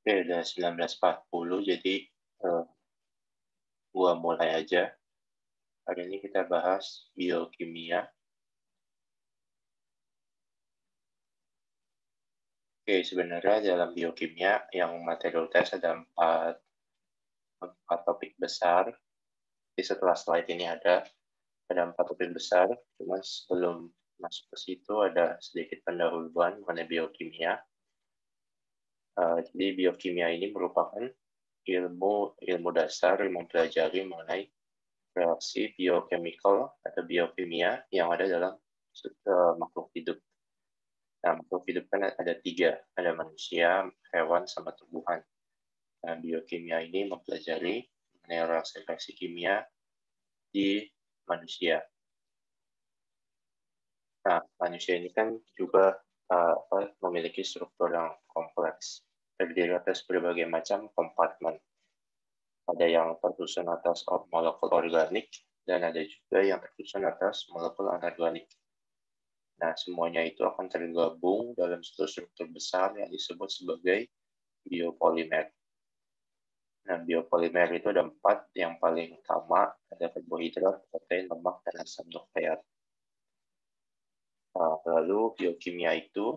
Oke, udah 19.40, jadi gua mulai aja. Hari ini kita bahas biokimia. Oke, sebenarnya dalam biokimia yang materi UTS ada empat topik besar. Di setelah slide ini ada 4 topik besar. Cuma sebelum masuk ke situ ada sedikit pendahuluan mengenai biokimia. Jadi biokimia ini merupakan ilmu dasar yang mempelajari mengenai reaksi biochemical atau biokimia yang ada dalam makhluk hidup. Nah, makhluk hidup kan ada 3, ada manusia, hewan, sama tumbuhan. Nah, biokimia ini mempelajari mengenai reaksi kimia di manusia. Nah, manusia ini kan juga memiliki struktur yang kompleks, terdiri atas berbagai macam kompartemen. Ada yang tersusun atas molekul organik, dan ada juga yang tersusun atas molekul anorganik. Nah, semuanya itu akan tergabung dalam struktur besar yang disebut sebagai biopolimer. Nah, biopolimer itu ada 4 yang paling utama, ada karbohidrat, protein, lemak, dan asam nukleat. Lalu biokimia itu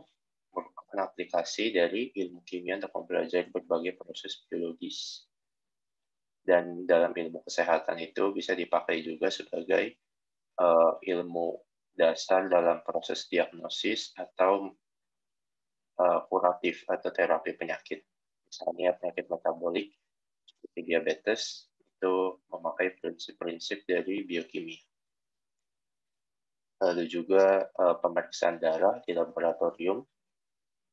merupakan aplikasi dari ilmu kimia untuk mempelajari berbagai proses biologis. Dan dalam ilmu kesehatan itu bisa dipakai juga sebagai ilmu dasar dalam proses diagnosis atau kuratif atau terapi penyakit. Misalnya penyakit metabolik seperti diabetes itu memakai prinsip-prinsip dari biokimia. Lalu juga pemeriksaan darah di laboratorium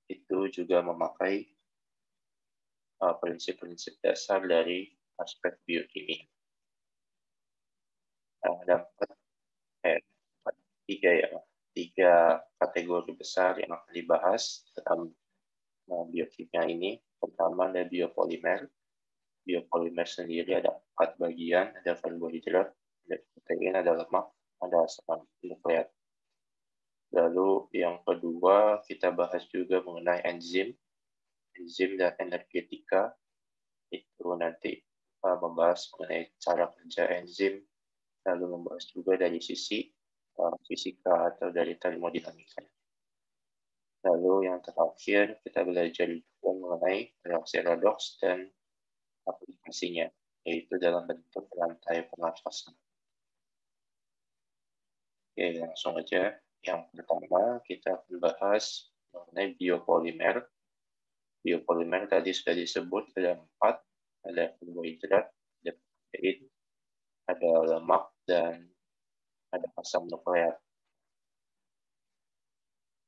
itu juga memakai prinsip-prinsip dasar dari aspek biokimia. Ada tiga kategori besar yang akan dibahas dalam biokimia ini. Pertama ada biopolimer. Biopolimer sendiri ada 4 bagian, ada karbohidrat, ada protein, ada lemak, ada asam nukleat. Lalu yang kedua kita bahas juga mengenai enzim dan energetika. Itu nanti membahas mengenai cara kerja enzim, lalu membahas juga dari sisi fisika atau dari termodinamika. Lalu yang terakhir kita belajar juga mengenai reaksi redoks dan aplikasinya, yaitu dalam bentuk rantai pernafasan. Oke, langsung aja. Yang pertama kita akan bahas mengenai biopolimer. Biopolimer tadi sudah disebut ada 4, ada karbohidrat, ada protein, ada lemak, dan ada asam nukleat.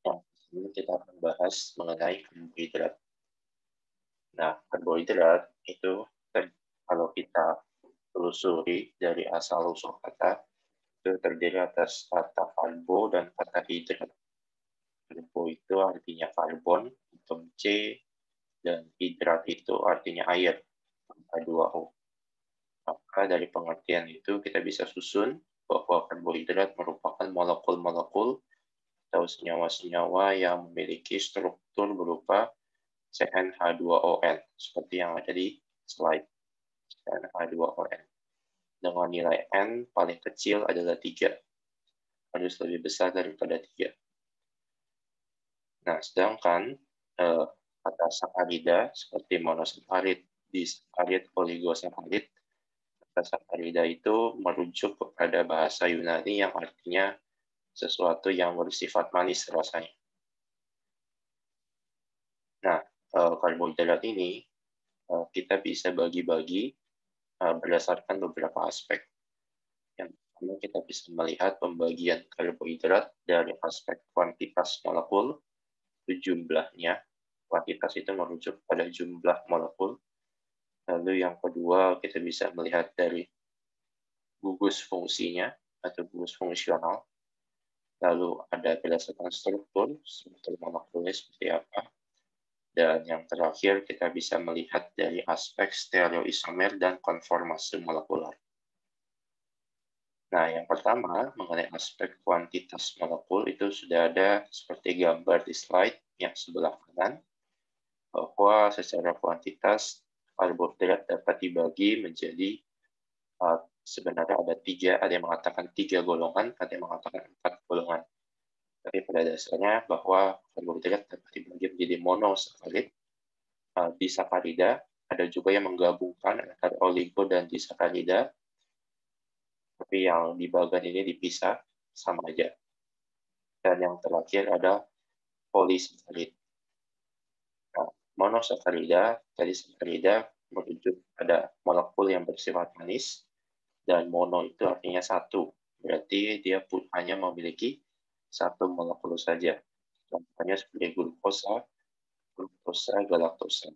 Yang ini kita akan bahas mengenai karbohidrat. Nah, karbohidrat itu kalau kita telusuri dari asal-usul kata, itu terdiri atas kata karbo dan kata hidrat. Karbo itu artinya karbon, atom C, dan hidrat itu artinya air, H2O. Maka dari pengertian itu kita bisa susun bahwa karbohidrat merupakan molekul-molekul atau senyawa-senyawa yang memiliki struktur berupa CnH2ON, seperti yang ada di slide. CnH2ON. Dengan nilai N paling kecil adalah 3. Harus lebih besar daripada 3. Nah, sedangkan kata sakarida seperti monosakarid, disakarid, oligosakarid, kata sakarida itu merujuk kepada bahasa Yunani yang artinya sesuatu yang bersifat manis rasanya. Nah, karbohidrat ini kita bisa bagi-bagi berdasarkan beberapa aspek. Yang pertama kita bisa melihat pembagian karbohidrat dari aspek kuantitas molekul, itu jumlahnya. Kuantitas itu merujuk pada jumlah molekul. Lalu yang kedua kita bisa melihat dari gugus fungsinya atau gugus fungsional. Lalu ada berdasarkan struktur molekulnya seperti apa. Dan yang terakhir kita bisa melihat dari aspek stereoisomer dan konformasi molekular. Nah, yang pertama mengenai aspek kuantitas molekul itu sudah ada seperti gambar di slide yang sebelah kanan. bahwa secara kuantitas karbohidrat dapat dibagi menjadi sebenarnya ada yang mengatakan 3 golongan, ada yang mengatakan 4 golongan. Tapi pada dasarnya bahwa karbohidrat dapat dibagi menjadi monosakarid, disakarida, ada juga yang menggabungkan antara oligo dan disakarida, tapi yang di bagian ini dipisah sama aja. Dan yang terakhir ada polisakarid. Nah, monosakarida, tadi sakarida merujuk pada molekul yang bersifat manis, dan mono itu artinya satu. Berarti dia hanya memiliki satu molekul saja. Contohnya seperti glukosa, galaktosa.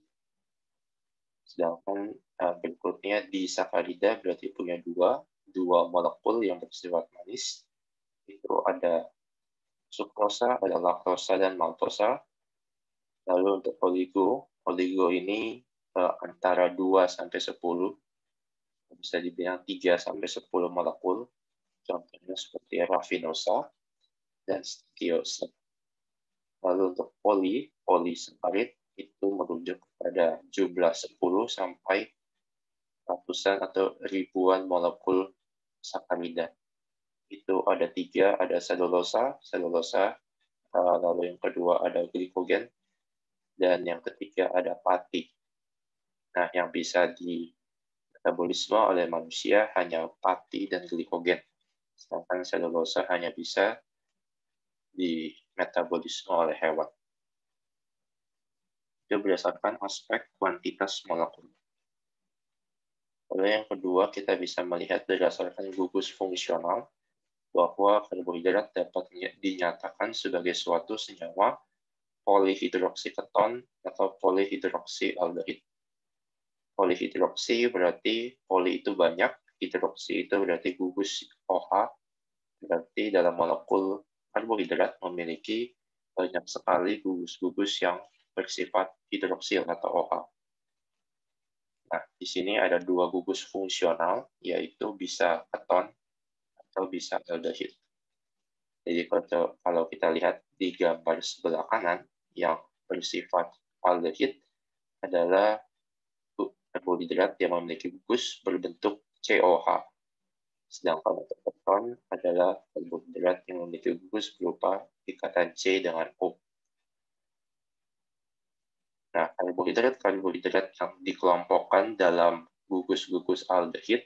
Sedangkan berikutnya disakarida berarti punya dua molekul yang bersifat manis. Itu ada sukrosa, ada laktosa, dan maltosa. Lalu untuk oligo ini antara 2 sampai 10, bisa dibilang 3 sampai 10 molekul. Contohnya seperti rafinosa dan steviosa. Lalu untuk polisakarid itu merujuk pada jumlah 10 sampai ratusan atau ribuan molekul sakarida. Itu ada 3, ada selulosa, lalu yang kedua ada glikogen, dan yang ketiga ada pati. Nah, yang bisa dimetabolisme oleh manusia hanya pati dan glikogen, sedangkan selulosa hanya bisa dimetabolisme oleh hewan. Itu berdasarkan aspek kuantitas molekul. Lalu yang kedua, kita bisa melihat berdasarkan gugus fungsional bahwa karbohidrat dapat dinyatakan sebagai suatu senyawa polihidroksiketon atau polihidroksialdehid. Polihidroksi berarti poli itu banyak, hidroksi itu berarti gugus OH, berarti dalam molekul karbohidrat memiliki banyak sekali gugus-gugus yang bersifat hidroksil atau OH. Nah, di sini ada 2 gugus fungsional, yaitu bisa keton atau bisa aldehid. Jadi kalau kita lihat di gambar sebelah kanan, yang bersifat aldehid adalah karbohidrat yang memiliki gugus berbentuk COH. Sedangkan untuk keton adalah karbohidrat yang memiliki gugus berupa ikatan C dengan O. Nah, karbohidrat yang dikelompokkan dalam gugus-gugus aldehid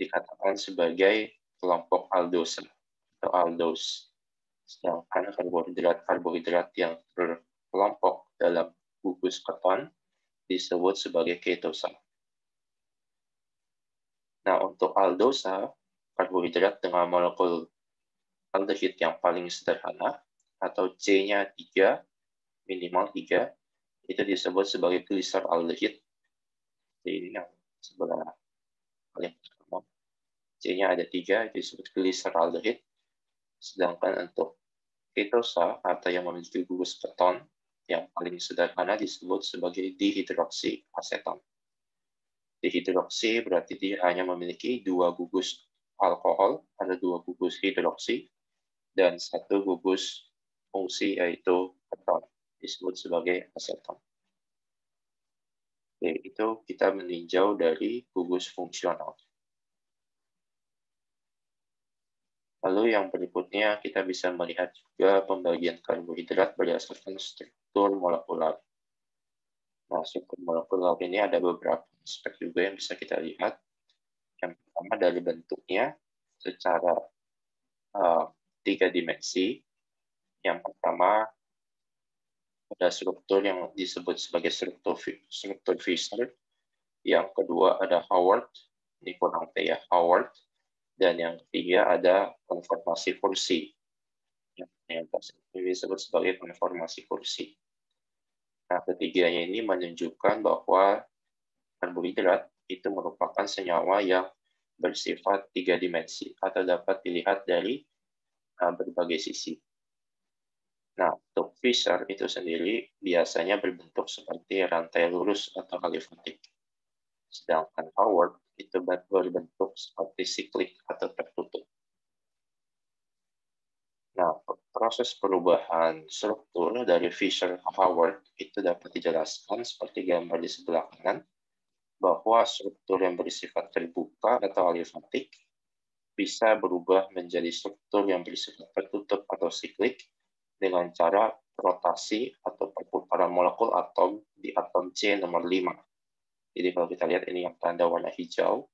dikatakan sebagai kelompok aldosa atau aldose. Sedangkan karbohidrat yang berkelompok dalam gugus keton disebut sebagai ketosa. Nah, untuk aldosa, karbohidrat dengan molekul aldehid yang paling sederhana atau C-nya 3, minimal 3, itu disebut sebagai gliceraldehid. Jadi yang sebelah paling pertama, C-nya ada 3, itu disebut gliceraldehid. Sedangkan untuk ketosa atau yang memiliki gugus keton yang paling sederhana disebut sebagai dihidroksiaseton. Dihidroksi berarti dia hanya memiliki 2 gugus alkohol, ada 2 gugus hidroksi, dan 1 gugus fungsi yaitu keton, disebut sebagai aseton. Oke, itu kita meninjau dari gugus fungsional. Lalu yang berikutnya kita bisa melihat juga pembagian karbohidrat berdasarkan struktur molekular. Nah, struktur molekular ini ada beberapa aspek juga yang bisa kita lihat. Yang pertama dari bentuknya secara 3 dimensi. Yang pertama ada struktur yang disebut sebagai struktur Fischer. Yang kedua ada Howard, ini kurang T ya, Howard. Dan yang ketiga ada konformasi kursi. Yang disebut sebagai konformasi kursi. Nah, ketiganya ini menunjukkan bahwa karbohidrat itu merupakan senyawa yang bersifat 3 dimensi atau dapat dilihat dari berbagai sisi. Nah, untuk Fischer itu sendiri biasanya berbentuk seperti rantai lurus atau alifatik. Sedangkan Howard itu berbentuk seperti siklik atau tertutup. Nah, proses perubahan struktur dari Fisher-Howard itu dapat dijelaskan seperti gambar di sebelah kanan, bahwa struktur yang bersifat terbuka atau alifatik bisa berubah menjadi struktur yang bersifat tertutup atau siklik dengan cara rotasi atau perputaran molekul atom di atom C nomor 5. Jadi kalau kita lihat ini yang tanda warna hijau,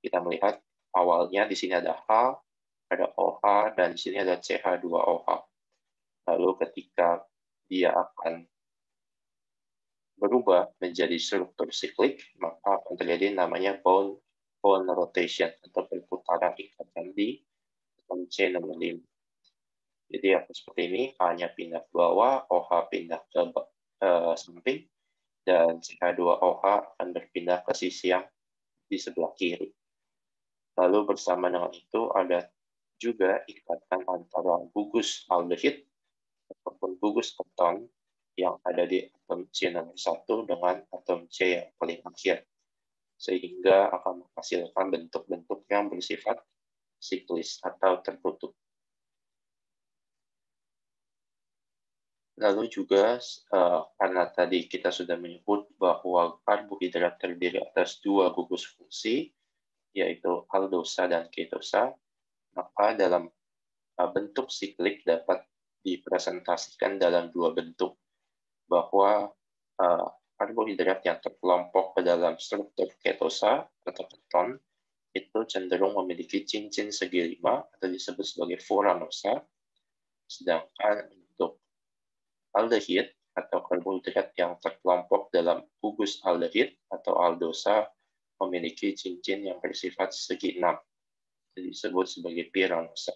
kita melihat awalnya di sini ada H, ada OH, dan di sini ada CH2OH. Lalu ketika dia akan berubah menjadi struktur siklik, maka akan terjadi namanya bone rotation atau perputaran ikatan di atom C nomor 5. Jadi seperti ini, H-nya pindah ke bawah, OH pindah ke samping, dan CH2OH akan berpindah ke sisi yang di sebelah kiri. Lalu bersama dengan itu ada juga ikatan antara gugus aldehid ataupun gugus keton yang ada di atom C nomor 1 dengan atom C yang paling akhir, sehingga akan menghasilkan bentuk-bentuk yang bersifat siklis atau tertutup. Lalu juga karena tadi kita sudah menyebut bahwa karbohidrat terdiri atas dua gugus fungsi, yaitu aldosa dan ketosa, maka dalam bentuk siklik dapat dipresentasikan dalam dua bentuk, bahwa karbohidrat yang terkelompok ke dalam struktur ketosa atau keton itu cenderung memiliki cincin segi 5 atau disebut sebagai furanosa, sedangkan untuk aldehid atau karbohidrat yang terkelompok dalam gugus aldehid atau aldosa memiliki cincin yang bersifat segi 6, disebut sebagai piranosa.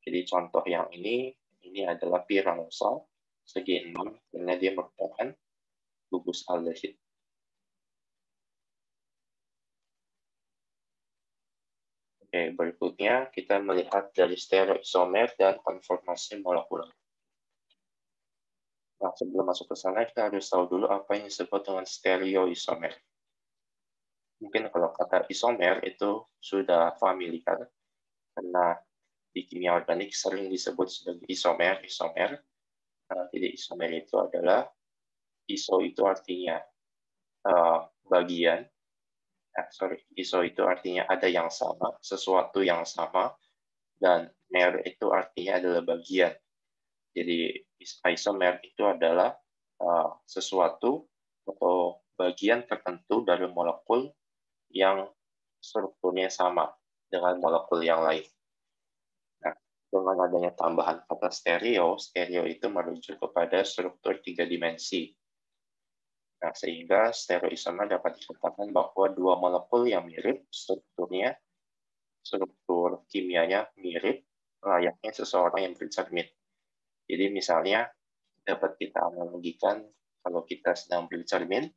Jadi contoh yang ini adalah piranosa segi 6 karena dia merupakan gugus aldehid. Oke, berikutnya kita melihat dari stereoisomer dan konformasi molekuler. Nah, sebelum masuk ke sana, kita harus tahu dulu apa yang disebut dengan stereoisomer. Mungkin kalau kata isomer itu sudah familiar, karena di kimia organik sering disebut sebagai isomer. Jadi isomer itu adalah, iso itu artinya bagian, iso itu artinya ada yang sama, sesuatu yang sama, dan mer itu artinya adalah bagian. Jadi isomer itu adalah sesuatu atau bagian tertentu dari molekul yang strukturnya sama dengan molekul yang lain. Nah, dengan adanya tambahan kata stereo itu merujuk kepada struktur 3 dimensi. Nah, sehingga stereoisomer dapat dikatakan bahwa dua molekul yang mirip strukturnya, struktur kimianya mirip, layaknya seseorang yang bercermin. Jadi misalnya dapat kita analogikan kalau kita sedang bercermin,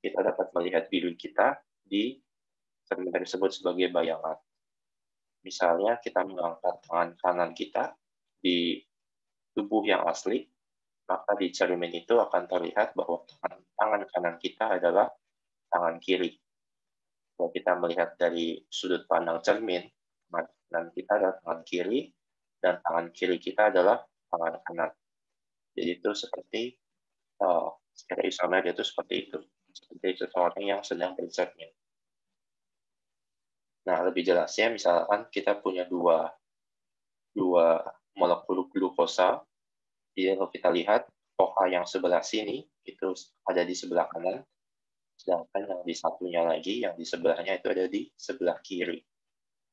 kita dapat melihat diri kita di cermin tersebut sebagai bayangan. Misalnya kita mengangkat tangan kanan kita di tubuh yang asli, maka di cermin itu akan terlihat bahwa tangan kanan kita adalah tangan kiri. Kalau kita melihat dari sudut pandang cermin, tangan kita adalah tangan kiri, dan tangan kiri kita adalah tangan kanan. Jadi itu seperti stereoisomer itu seperti itu, seperti seseorang yang sedang bercermin. Nah, lebih jelasnya misalkan kita punya dua molekul glukosa. Jadi kalau kita lihat OH yang sebelah sini itu ada di sebelah kanan, sedangkan yang di satunya lagi, yang di sebelahnya itu ada di sebelah kiri.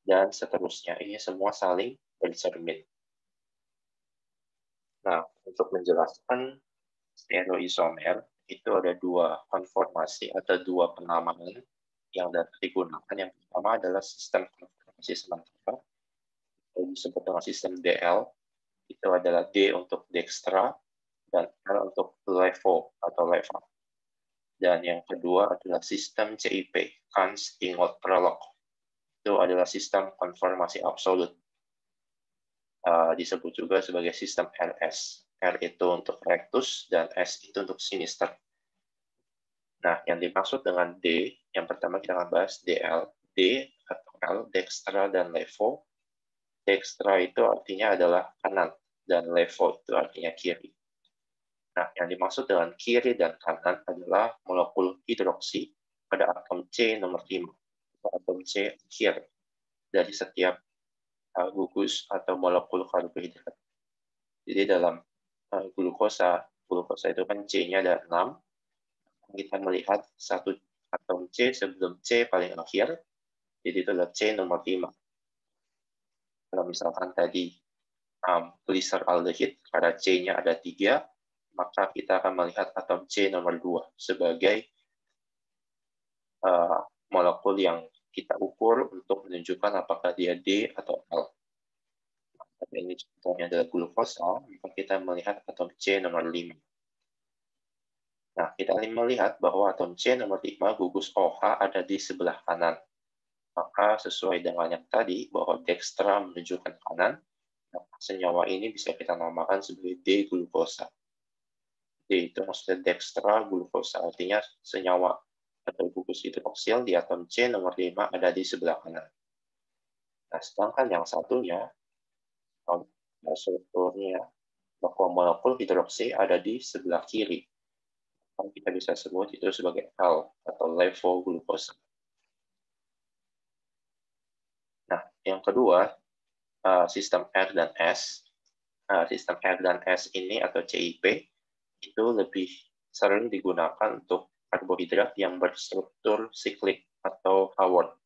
Dan seterusnya, ini semua saling bercermin. Nah, untuk menjelaskan stereoisomer, itu ada dua konformasi atau dua penamaan yang dapat digunakan. Yang pertama adalah sistem konformasi sementara, yang disebut dengan sistem DL. Itu adalah D untuk dextra, dan L untuk LeVo atau leva. Dan yang kedua adalah sistem CIP, Kans Ingot Prolog. Itu adalah sistem konformasi absolut. Disebut juga sebagai sistem RS. R itu untuk rectus, dan S itu untuk sinister. Nah, yang dimaksud dengan D, yang pertama kita akan bahas DL. D atau L, dextra dan levo. Dextra itu artinya adalah kanan, dan levo itu artinya kiri. Nah, yang dimaksud dengan kiri dan kanan adalah molekul hidroksi pada atom C nomor 5, atau atom C akhir dari setiap gugus atau molekul karbohidrat. Jadi dalam glukosa itu kan C-nya ada 6, kita melihat satu atom C sebelum C paling akhir, jadi itu adalah C nomor 5. Kalau misalkan tadi glyceraldehyde, karena C-nya ada 3, maka kita akan melihat atom C nomor 2 sebagai molekul yang kita ukur untuk menunjukkan apakah dia D atau L. Tapi ini contohnya adalah glukosa, maka kita melihat atom C nomor 5. Nah, kita ingin melihat bahwa atom C nomor 5 gugus OH ada di sebelah kanan. Maka sesuai dengan yang tadi, bahwa dextra menunjukkan kanan, maka senyawa ini bisa kita namakan sebagai D-glukosa. D itu maksudnya dextra glukosa, artinya senyawa atau gugus hidroksil di atom C nomor 5 ada di sebelah kanan. Nah, sedangkan yang satunya, strukturnya, bahwa molekul hidroksi ada di sebelah kiri. Kita bisa sebut itu sebagai L atau levoglukosa. Nah, yang kedua, sistem R dan S. Sistem R dan S ini atau CIP itu lebih sering digunakan untuk karbohidrat yang berstruktur siklik atau Haworth.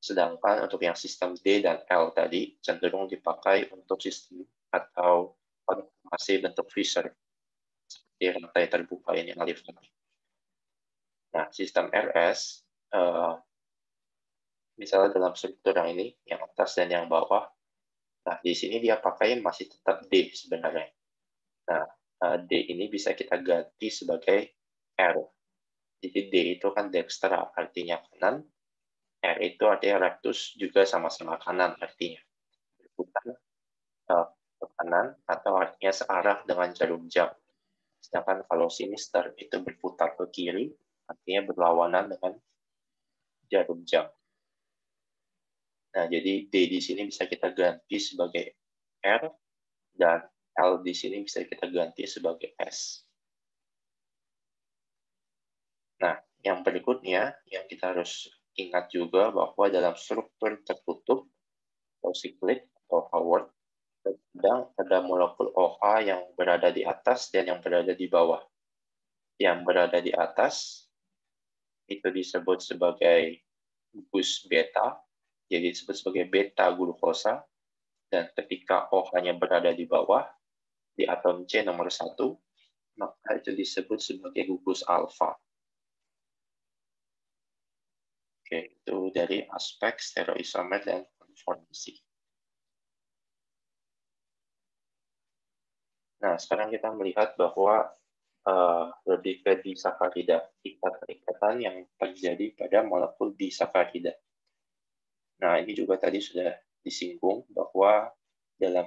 Sedangkan untuk yang sistem D dan L tadi cenderung dipakai untuk sistem atau konformasi bentuk Fischer seperti rantai terbuka ini alifati. Nah, sistem RS misalnya dalam struktur yang ini, yang atas dan yang bawah. Nah, di sini dia pakai masih tetap D sebenarnya. Nah, D ini bisa kita ganti sebagai R. Jadi D itu kan dextra, artinya kanan. R itu artinya rectus, juga sama-sama kanan artinya. Berputar ke kanan, atau artinya searah dengan jarum jam. Sedangkan kalau sinister itu berputar ke kiri, artinya berlawanan dengan jarum jam. Nah, jadi D di sini bisa kita ganti sebagai R, dan L di sini bisa kita ganti sebagai S. Nah, yang berikutnya, yang kita harus ingat juga bahwa dalam struktur tertutup, atau siklik, atau Haworth, kadang ada molekul OH yang berada di atas dan yang berada di bawah. Yang berada di atas itu disebut sebagai gugus beta, jadi disebut sebagai beta glukosa, dan ketika OH-nya berada di bawah, di atom C nomor 1, maka itu disebut sebagai gugus alfa. Oke, itu dari aspek stereoisomer dan konformasi. Nah, sekarang kita melihat bahwa lebih ke disakarida, ikatan yang terjadi pada molekul disakarida. Nah, ini juga tadi sudah disinggung bahwa dalam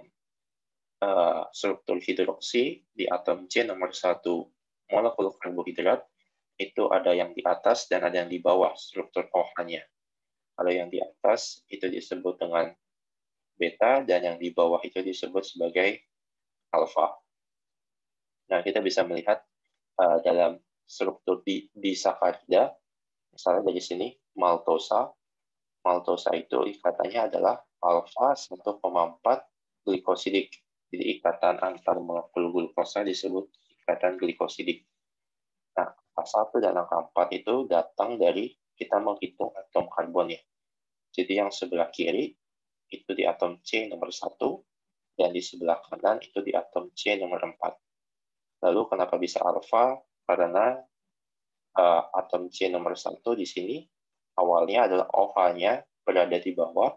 struktur hidroksi di atom C nomor 1 molekul karbohidrat itu ada yang di atas dan ada yang di bawah struktur OH-nya. Kalau yang di atas itu disebut dengan beta dan yang di bawah itu disebut sebagai alfa. Nah, kita bisa melihat dalam struktur disakarida, misalnya dari sini maltosa. Maltosa itu ikatannya adalah alfa 1,4 glikosidik. Jadi ikatan antar molekul glukosa disebut ikatan glikosidik. Nah, angka 1 dan angka 4 itu datang dari kita menghitung atom karbonnya. Jadi yang sebelah kiri itu di atom C nomor 1, dan di sebelah kanan itu di atom C nomor 4. Lalu kenapa bisa alfa? Karena atom C nomor 1 di sini awalnya adalah OH-nya berada di bawah,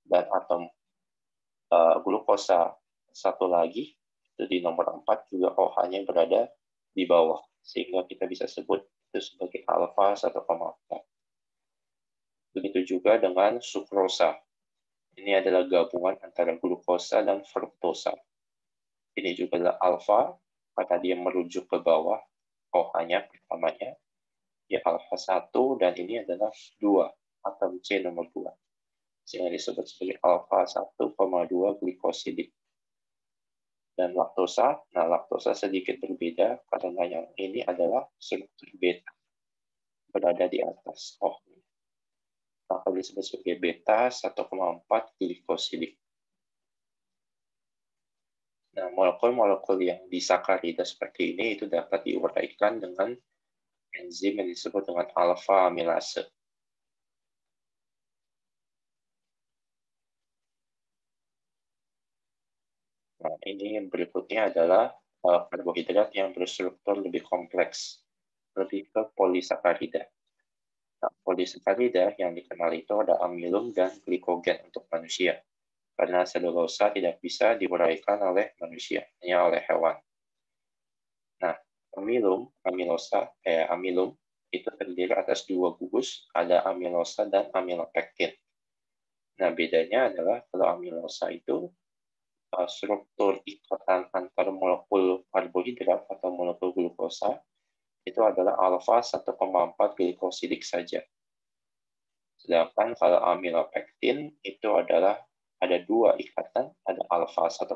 dan atom glukosa satu lagi itu di nomor 4 juga OH-nya berada di bawah, sehingga kita bisa sebut itu sebagai alfa 1,4. Begitu juga dengan sukrosa. Ini adalah gabungan antara glukosa dan fruktosa. Ini juga adalah alfa karena dia merujuk ke bawah, OH-nya pertamanya ya alfa 1, dan ini adalah 2, atom C nomor 2. Sehingga disebut sebagai alfa 1,2 glikosidik. Dan laktosa, nah laktosa sedikit berbeda karena yang ini adalah struktur beta berada di atas. Maka disebut sebagai beta 1,4 glikosidik. Nah, molekul-molekul yang disakarida seperti ini itu dapat diuraikan dengan enzim yang disebut dengan alfa amilase. Nah, ini yang berikutnya adalah karbohidrat yang berstruktur lebih kompleks, lebih ke polisakarida. Nah, polisakarida yang dikenal itu ada amilum dan glikogen untuk manusia, karena selulosa tidak bisa diuraikan oleh manusia, hanya oleh hewan. Nah, amilum itu terdiri atas dua gugus, ada amilosa dan amilopektin. Nah, bedanya adalah kalau amilosa itu struktur ikatan antar molekul karbohidrat atau molekul glukosa itu adalah alfa 1,4 glikosidik saja. Sedangkan kalau amilopektin itu adalah ada dua ikatan, ada alfa 1,4,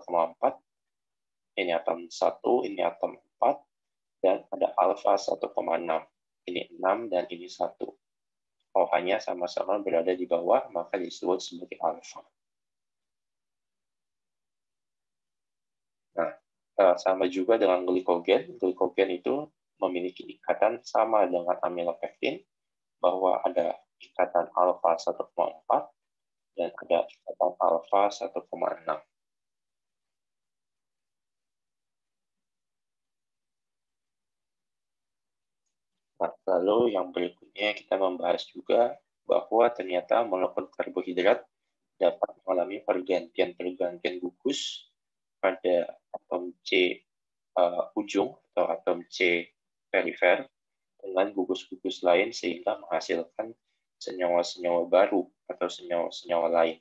ini atom 1, ini atom 4, dan ada alfa 1,6. Ini 6 dan ini 1. Hanya sama-sama berada di bawah, maka disebut sebagai alfa. Nah, sama juga dengan glikogen. Glikogen itu memiliki ikatan sama dengan amilopektin, bahwa ada ikatan alfa 1,4 dan ada ikatan alfa 1,6. Nah, lalu yang berikutnya kita membahas juga bahwa ternyata molekul karbohidrat dapat mengalami pergantian-pergantian gugus pada atom C ujung atau atom C perifer dengan gugus-gugus lain sehingga menghasilkan senyawa-senyawa baru atau senyawa-senyawa lain.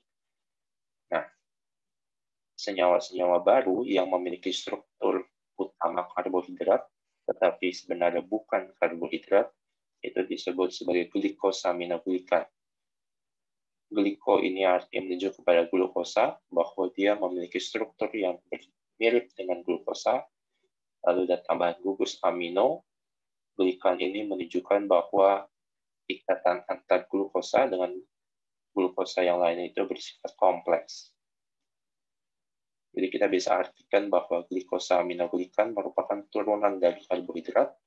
Nah, senyawa-senyawa baru yang memiliki struktur utama karbohidrat tetapi sebenarnya bukan karbohidrat itu disebut sebagai glikosaminoglikan. Gliko ini artinya menunjuk kepada glukosa, bahwa dia memiliki struktur yang mirip dengan glukosa, lalu ada tambahan gugus amino. Glikan ini menunjukkan bahwa ikatan antar glukosa dengan glukosa yang lain itu bersifat kompleks. Jadi kita bisa artikan bahwa glikosaminoglikan merupakan turunan dari karbohidrat,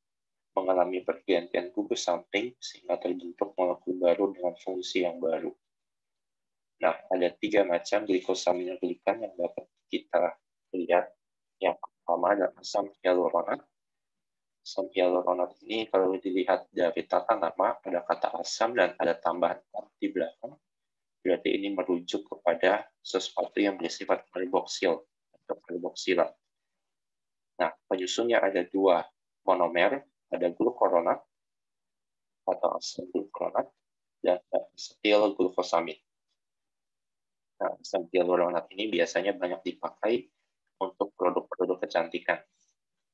mengalami pergantian gugus samping sehingga terbentuk molekul baru dengan fungsi yang baru. Nah, ada 3 macam glikosaminoglikan yang dapat kita lihat. Yang pertama adalah asam hyaluronat. Asam hyaluronat ini kalau dilihat dari tata nama, ada kata asam dan ada tambahan di belakang. Berarti ini merujuk kepada sesuatu yang bersifat karboksil atau karboksilat. Nah, penyusunnya ada 2 monomer, ada glukuronat atau asam glukuronat dan asetil glukosamid. Nah, asam hyaluronat ini biasanya banyak dipakai untuk produk-produk kecantikan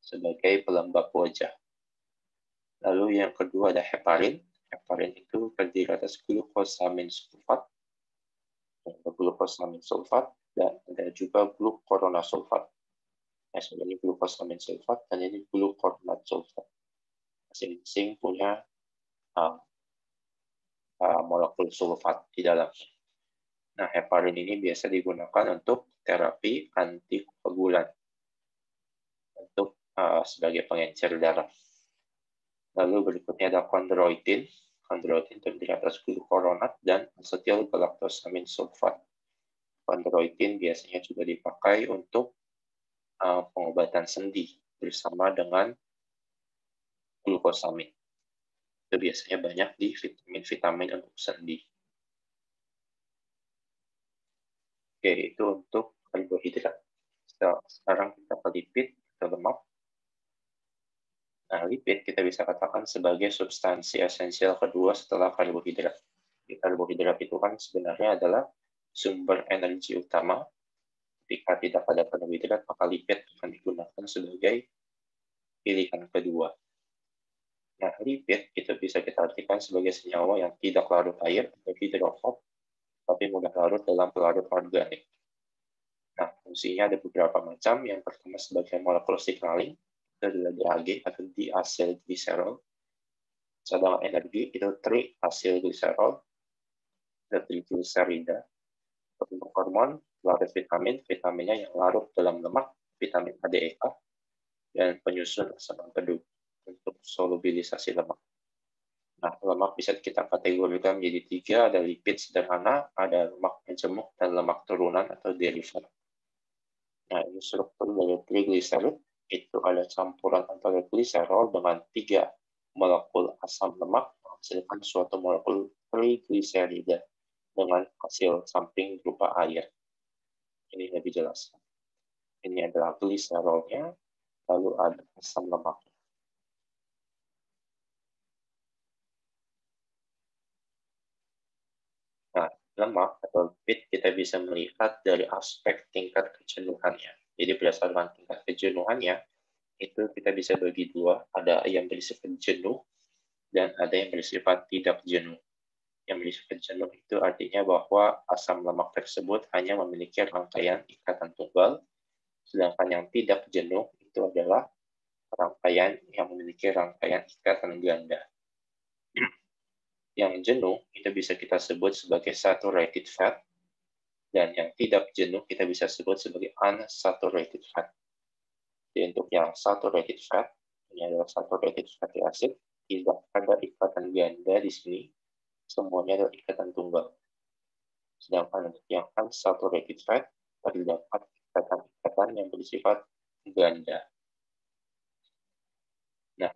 sebagai pelembab wajah. Lalu yang kedua ada heparin. Heparin itu terdiri atas glukosamin sulfat, dan ada juga glukuronasulfat. Nah, ini glukosamin sulfat dan ini glukuronat sulfat. Masing-masing punya molekul sulfat di dalamnya. Nah, heparin ini biasa digunakan untuk terapi antikoagulan untuk sebagai pengencer darah. Lalu berikutnya ada kondroitin. Kondroitin terdiri atas glukuronat dan asetil galaktosamin sulfat. Kondroitin biasanya juga dipakai untuk pengobatan sendi bersama dengan glukosamin. Itu biasanya banyak di vitamin-vitamin untuk sendi. Oke, itu untuk karbohidrat. Sekarang kita ke lipid atau lemak. Nah, lipid kita bisa katakan sebagai substansi esensial kedua setelah karbohidrat. Karbohidrat itu kan sebenarnya adalah sumber energi utama. Jika tidak ada karbohidrat, maka lipid akan digunakan sebagai pilihan kedua. Nah, lipid itu bisa kita artikan sebagai senyawa yang tidak larut air atau hidrofob, tapi mudah larut dalam pelarut organik. Nah, fungsinya ada beberapa macam. Yang pertama sebagai molekul signaling, itu adalah DAG atau diacylglycerol. Cadangan energi itu triacylglycerol, dan triglycerida. Untuk hormon, ada vitamin, vitaminnya yang larut dalam lemak, vitamin A, D, E, K, dan penyusun asam empedu untuk solubilisasi lemak. Nah, lemak bisa kita kategorikan menjadi 3, ada lipid sederhana, ada lemak majemuk, dan lemak turunan atau derivat. Nah, ini struktur dari trigliserid, itu ada campuran antara gliserol dengan 3 molekul asam lemak menghasilkan suatu molekul trigliserida dengan hasil samping berupa air. Ini lebih jelas. Ini adalah gliserolnya, lalu ada asam lemak. Nah, lemak atau lipid kita bisa melihat dari aspek tingkat kejenuhannya. Jadi berdasarkan tingkat kejenuhannya, itu kita bisa bagi dua, ada yang bersifat jenuh dan ada yang bersifat tidak jenuh. Yang bersifat jenuh itu artinya bahwa asam lemak tersebut hanya memiliki rangkaian ikatan tunggal, sedangkan yang tidak jenuh itu adalah rangkaian yang memiliki rangkaian ikatan ganda. Yang jenuh itu bisa kita sebut sebagai saturated fat, dan yang tidak jenuh kita bisa sebut sebagai unsaturated fat. Jadi untuk yang saturated fat, ini adalah saturated fatty acid, tidak ada ikatan ganda di sini, semuanya adalah ikatan tunggal. Sedangkan untuk yang unsaturated fat, terdapat ikatan-ikatan yang bersifat ganda. Nah,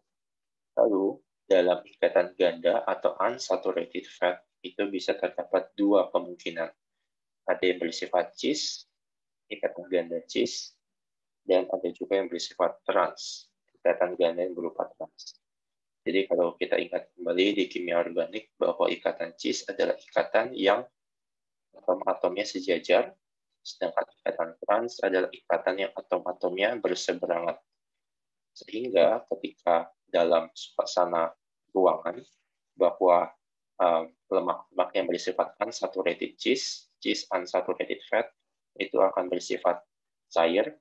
lalu dalam ikatan ganda atau unsaturated fat itu bisa terdapat dua kemungkinan. Ada yang bersifat cis, ikatan ganda cis, dan ada juga yang bersifat trans, ikatan ganda yang berupa trans. Jadi kalau kita ingat kembali di kimia organik bahwa ikatan cis adalah ikatan yang atom-atomnya sejajar, sedangkan ikatan trans adalah ikatan yang atom-atomnya berseberangan. Sehingga ketika dalam suasana ruangan bahwa lemak-lemak yang bersifat unsaturated cis unsaturated fat, itu akan bersifat cair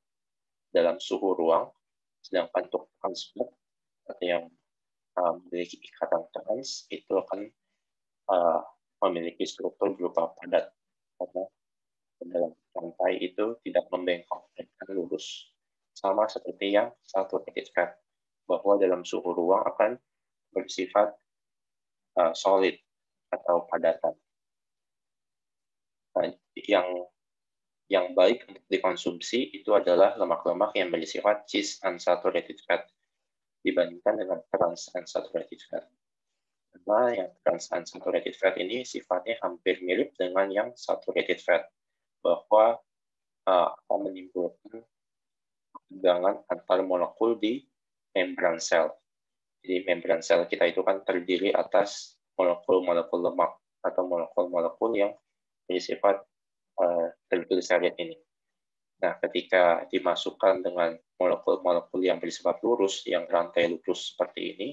dalam suhu ruang, sedangkan untuk trans fat atau yang memiliki ikatan trans itu akan memiliki struktur berupa padat, karena dalam rantai itu tidak membengkok dan lurus. Sama seperti yang saturated fat, bahwa dalam suhu ruang akan bersifat solid atau padatan. Nah, yang baik untuk dikonsumsi itu adalah lemak-lemak yang bersifat cis unsaturated fat dibandingkan dengan trans unsaturated fat. Karena yang trans unsaturated fat ini sifatnya hampir mirip dengan yang saturated fat, bahwa akan menimbulkan ketegangan antar molekul di membran sel. Jadi membran sel kita itu kan terdiri atas molekul-molekul lemak atau molekul-molekul yang bersifat trigliserid ini. Nah, ketika dimasukkan dengan molekul-molekul yang bersifat lurus, yang rantai lurus seperti ini,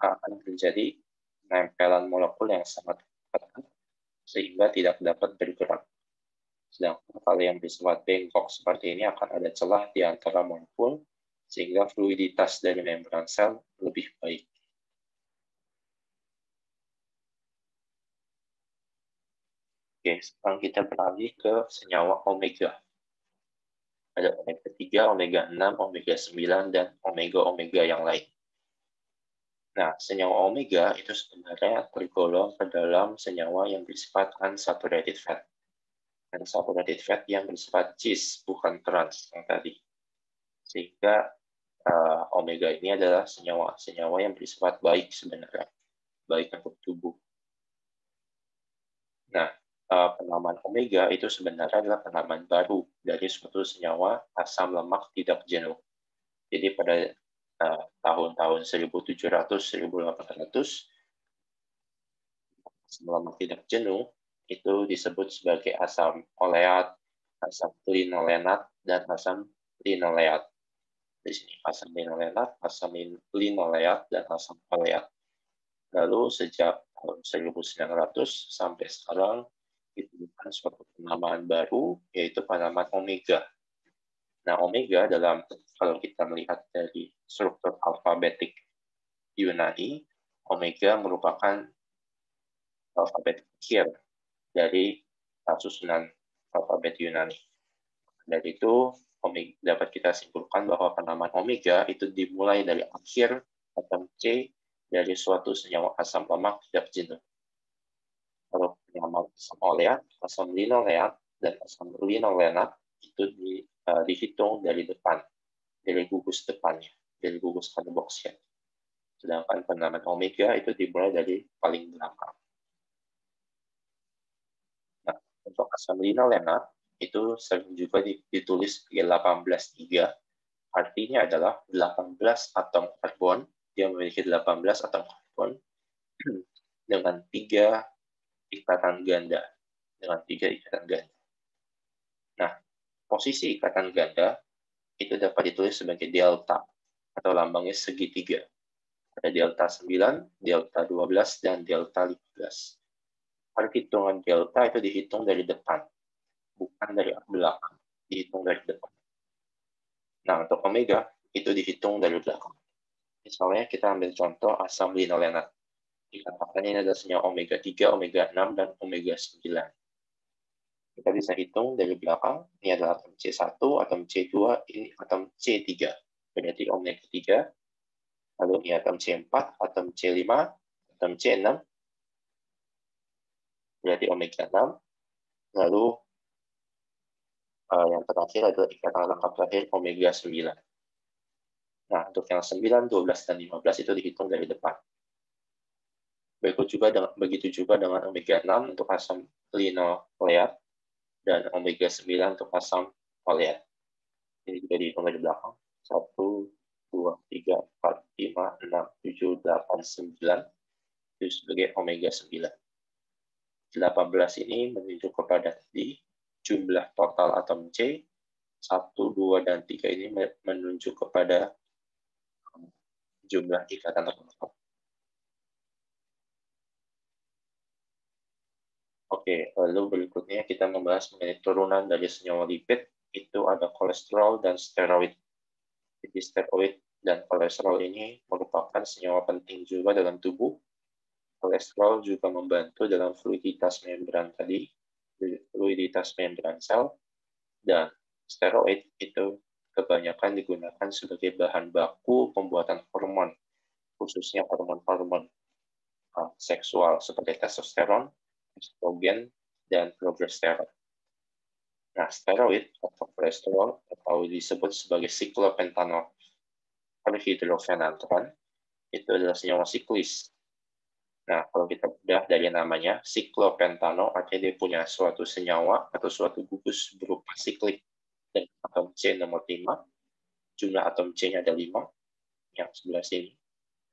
akan terjadi penempelan molekul yang sangat ketat sehingga tidak dapat bergerak. Sedangkan kalau yang bersifat bengkok seperti ini akan ada celah di antara molekul sehingga fluiditas dari membran sel lebih baik. Oke, sekarang kita beralih ke senyawa omega. Ada omega 3, omega 6, omega 9, dan omega-omega yang lain. Nah, senyawa omega itu sebenarnya tergolong ke dalam senyawa yang bersifat unsaturated fat. Unsaturated fat yang bersifat cis, bukan trans yang tadi. Sehingga omega ini adalah senyawa yang bersifat baik sebenarnya, baik untuk tubuh. Nah, penamaan omega itu sebenarnya adalah penamaan baru dari suatu senyawa asam lemak tidak jenuh. Jadi pada tahun-tahun 1700-1800, asam lemak tidak jenuh itu disebut sebagai asam oleat, asam linolenat, dan asam linoleat. Di sini asam linolenat, asam linoleat, dan asam oleat. Lalu sejak tahun 1900 sampai sekarang ditemukan suatu penamaan baru, yaitu penamaan omega. Nah, omega kalau kita melihat dari struktur alfabetik Yunani, omega merupakan alfabet akhir dari susunan alfabet Yunani. Dari itu, dapat kita simpulkan bahwa penamaan omega itu dimulai dari akhir atom C dari suatu senyawa asam lemak tidak jenuh. Kalau penamaan asam oleat, asam linoleat, dan asam linolenat itu dihitung dari depan, dari gugus depannya, dari gugus karboksil. Sedangkan penamaan omega itu dimulai dari paling belakang. Nah, untuk asam linolenat itu sering juga ditulis sebagai 18-3, artinya adalah 18 atom karbon, dia memiliki 18 atom karbon dengan 3 ikatan ganda. Nah, posisi ikatan ganda itu dapat ditulis sebagai delta atau lambangnya segitiga. Ada delta 9, delta 12, dan delta 15. Perhitungan delta itu dihitung dari depan, bukan dari belakang, dihitung dari depan. Nah, untuk omega itu dihitung dari belakang. Misalnya kita ambil contoh asam linolenat. Dikatakan ini adalah senyawa omega 3, omega 6, dan omega 9. Kita bisa hitung dari belakang, ini adalah atom C1, atom C2, ini atom C3. Berarti omega 3, lalu ini atom C4, atom C5, atom C6, berarti omega 6, lalu yang terakhir adalah ikatan lengkap terakhir omega 9. Nah, untuk yang 9, 12, dan 15 itu dihitung dari depan. Begitu juga dengan omega 6 untuk asam linoleat dan omega 9 untuk asam oleat. Ini juga dihitung dari belakang. 1, 2, 3, 4, 5, 6, 7, 8, 9. Itu sebagai omega 9. 18 ini menunjuk kepada tadi jumlah total atom C. 1, 2, dan 3 ini menunjuk kepada jumlah ikatan atom. Oke, lalu berikutnya kita membahas mengenai turunan dari senyawa lipid. Itu ada kolesterol dan steroid. Jadi steroid dan kolesterol ini merupakan senyawa penting juga dalam tubuh. Kolesterol juga membantu dalam fluiditas membran tadi, fluiditas membran sel, dan steroid itu kebanyakan digunakan sebagai bahan baku pembuatan hormon, khususnya hormon-hormon seksual seperti testosteron, estrogen, dan progesteron. Nah, steroid atau kolesterol atau disebut sebagai siklopentanol perhidrofenantran itu adalah senyawa siklis. Nah, kalau kita udah dari namanya, siklopentanol artinya dia punya suatu senyawa atau suatu gugus berupa siklik dan atom C nomor 5. Jumlah atom C-nya ada 5. Yang sebelah sini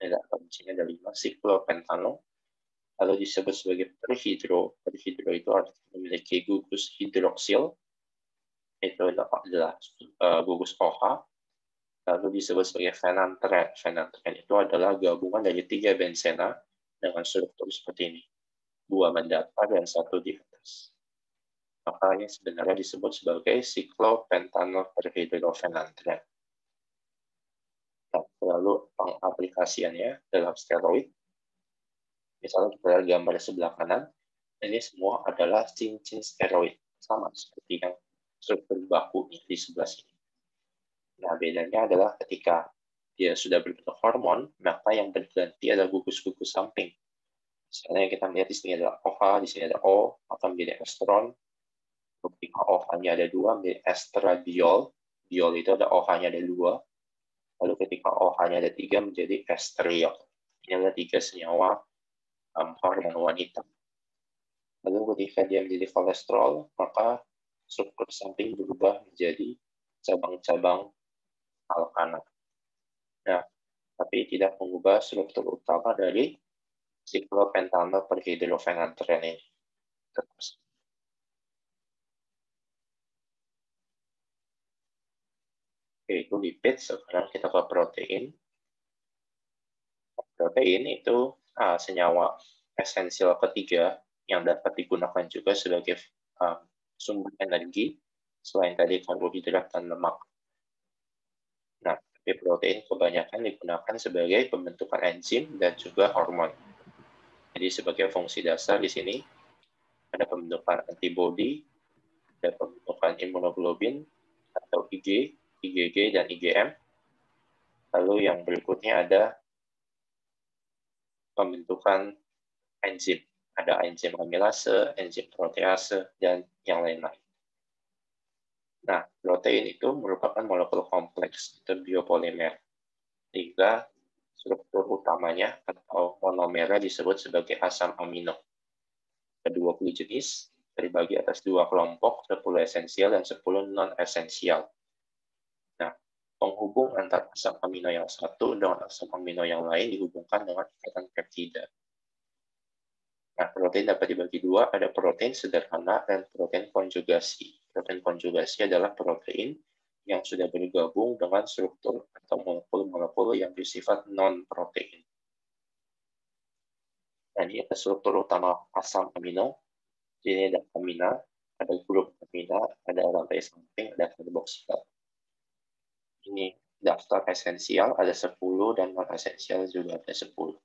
ada atom C-nya ada 5, siklopentanol. Lalu disebut sebagai perhidro. Perhidro itu artinya memiliki gugus hidroksil. Itu adalah gugus OH. Lalu disebut sebagai fenantren. Fenantren itu adalah gabungan dari 3 benzena dengan struktur seperti ini. 2 mendatar dan 1 di atas. Makanya sebenarnya disebut sebagai siklopentanol perhidrofenantren. Nah, lalu pengaplikasiannya dalam steroid. Misalnya kita lihat gambar sebelah kanan, ini semua adalah cincin steroid, sama seperti yang struktur baku di sebelah sini. Nah, bedanya adalah ketika dia sudah berbentuk hormon, maka yang berganti adalah gugus-gugus samping. Misalnya kita melihat di sini ada OH, di sini ada O, akan menjadi estron. Ketika OH-nya ada 2, menjadi estradiol. Diol itu ada OH-nya ada 2. Lalu ketika OH-nya ada 3, menjadi estriol. Ini adalah 3 senyawa hormon wanita. Lalu ketika dia menjadi kolesterol, maka struktur samping berubah menjadi cabang-cabang alkana. Nah, tapi tidak mengubah struktur utama dari siklopentanol perhidrofenantren ini. Oke, itu lipid. Sekarang kita ke protein. Protein itu senyawa esensial ketiga yang dapat digunakan juga sebagai sumber energi selain tadi karbohidrat dan lemak. Nah, tapi protein kebanyakan digunakan sebagai pembentukan enzim dan juga hormon. Jadi sebagai fungsi dasar di sini ada pembentukan antibodi, ada pembentukan imunoglobin atau Ig, IgG, dan IgM. Lalu yang berikutnya ada pembentukan enzim. Ada enzim amilase, enzim protease, dan yang lain-lain. Nah, protein itu merupakan molekul kompleks atau biopolimer. Sehingga struktur utamanya atau monomernya disebut sebagai asam amino. Ada 20 jenis, terbagi atas 2 kelompok, 10 esensial dan 10 non-esensial. Nah, penghubung antara asam amino yang satu dengan asam amino yang lain dihubungkan dengan ikatan peptida. Nah, protein dapat dibagi dua, ada protein sederhana dan protein konjugasi. Protein konjugasi adalah protein yang sudah bergabung dengan struktur atau molekul-molekul yang bersifat non-protein. Nah, ini ada struktur utama asam amino. Ini ada amina, ada grup amina, ada rantai samping, ada karboksilat. Ini daftar esensial, ada 10, dan non-esensial juga ada 10.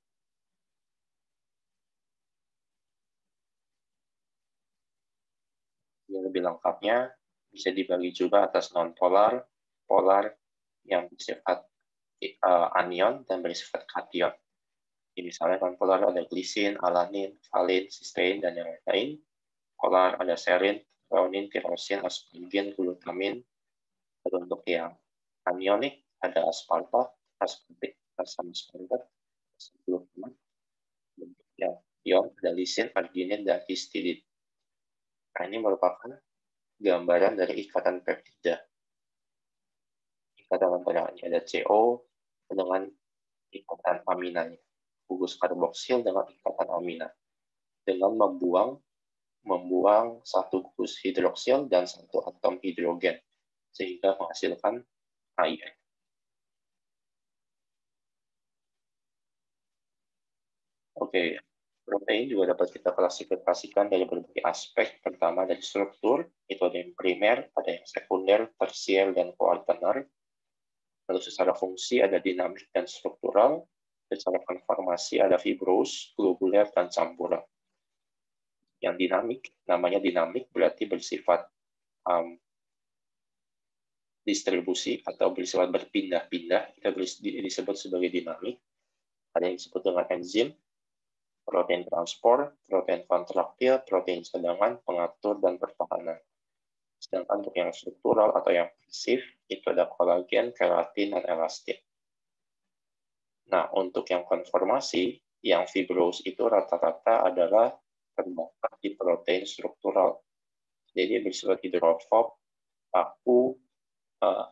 Lebih lengkapnya bisa dibagi juga atas non-polar, polar yang bersifat anion dan bersifat kation. Jadi misalnya non-polar ada glisin, alanin, valin, sistein, dan yang lain. Polar ada serin, threonin, tirosin, aspargin, glutamin. Lalu untuk yang anionik ada aspartat, aspartik, asam aspartat, asam glutamat. Untuk yang ion ada lisin, arginin, dan histidin. Nah, ini merupakan gambaran dari ikatan peptida. Ikatan antaranya ada CO dengan ikatan aminanya, gugus karboksil dengan ikatan amina, dengan membuang satu gugus hidroksil dan satu atom hidrogen, sehingga menghasilkan air. Oke, protein juga dapat kita klasifikasikan dari berbagai aspek. Pertama dari struktur, itu ada yang primer, ada yang sekunder, tersier, dan kuartaner. Lalu secara fungsi ada dinamik dan struktural, secara konformasi ada fibros, globuler, dan campuran. Yang dinamik, namanya dinamik berarti bersifat distribusi atau bersifat berpindah-pindah, kita disebut sebagai dinamik. Ada yang disebut dengan enzim, protein transport, protein kontraktil, protein cadangan, pengatur, dan pertahanan. Sedangkan untuk yang struktural atau yang pasif, itu ada kolagen, keratin, dan elastin. Nah, untuk yang konformasi, yang fibros itu rata-rata adalah terdapat di protein struktural. Jadi bersifat hidrofob, kaku,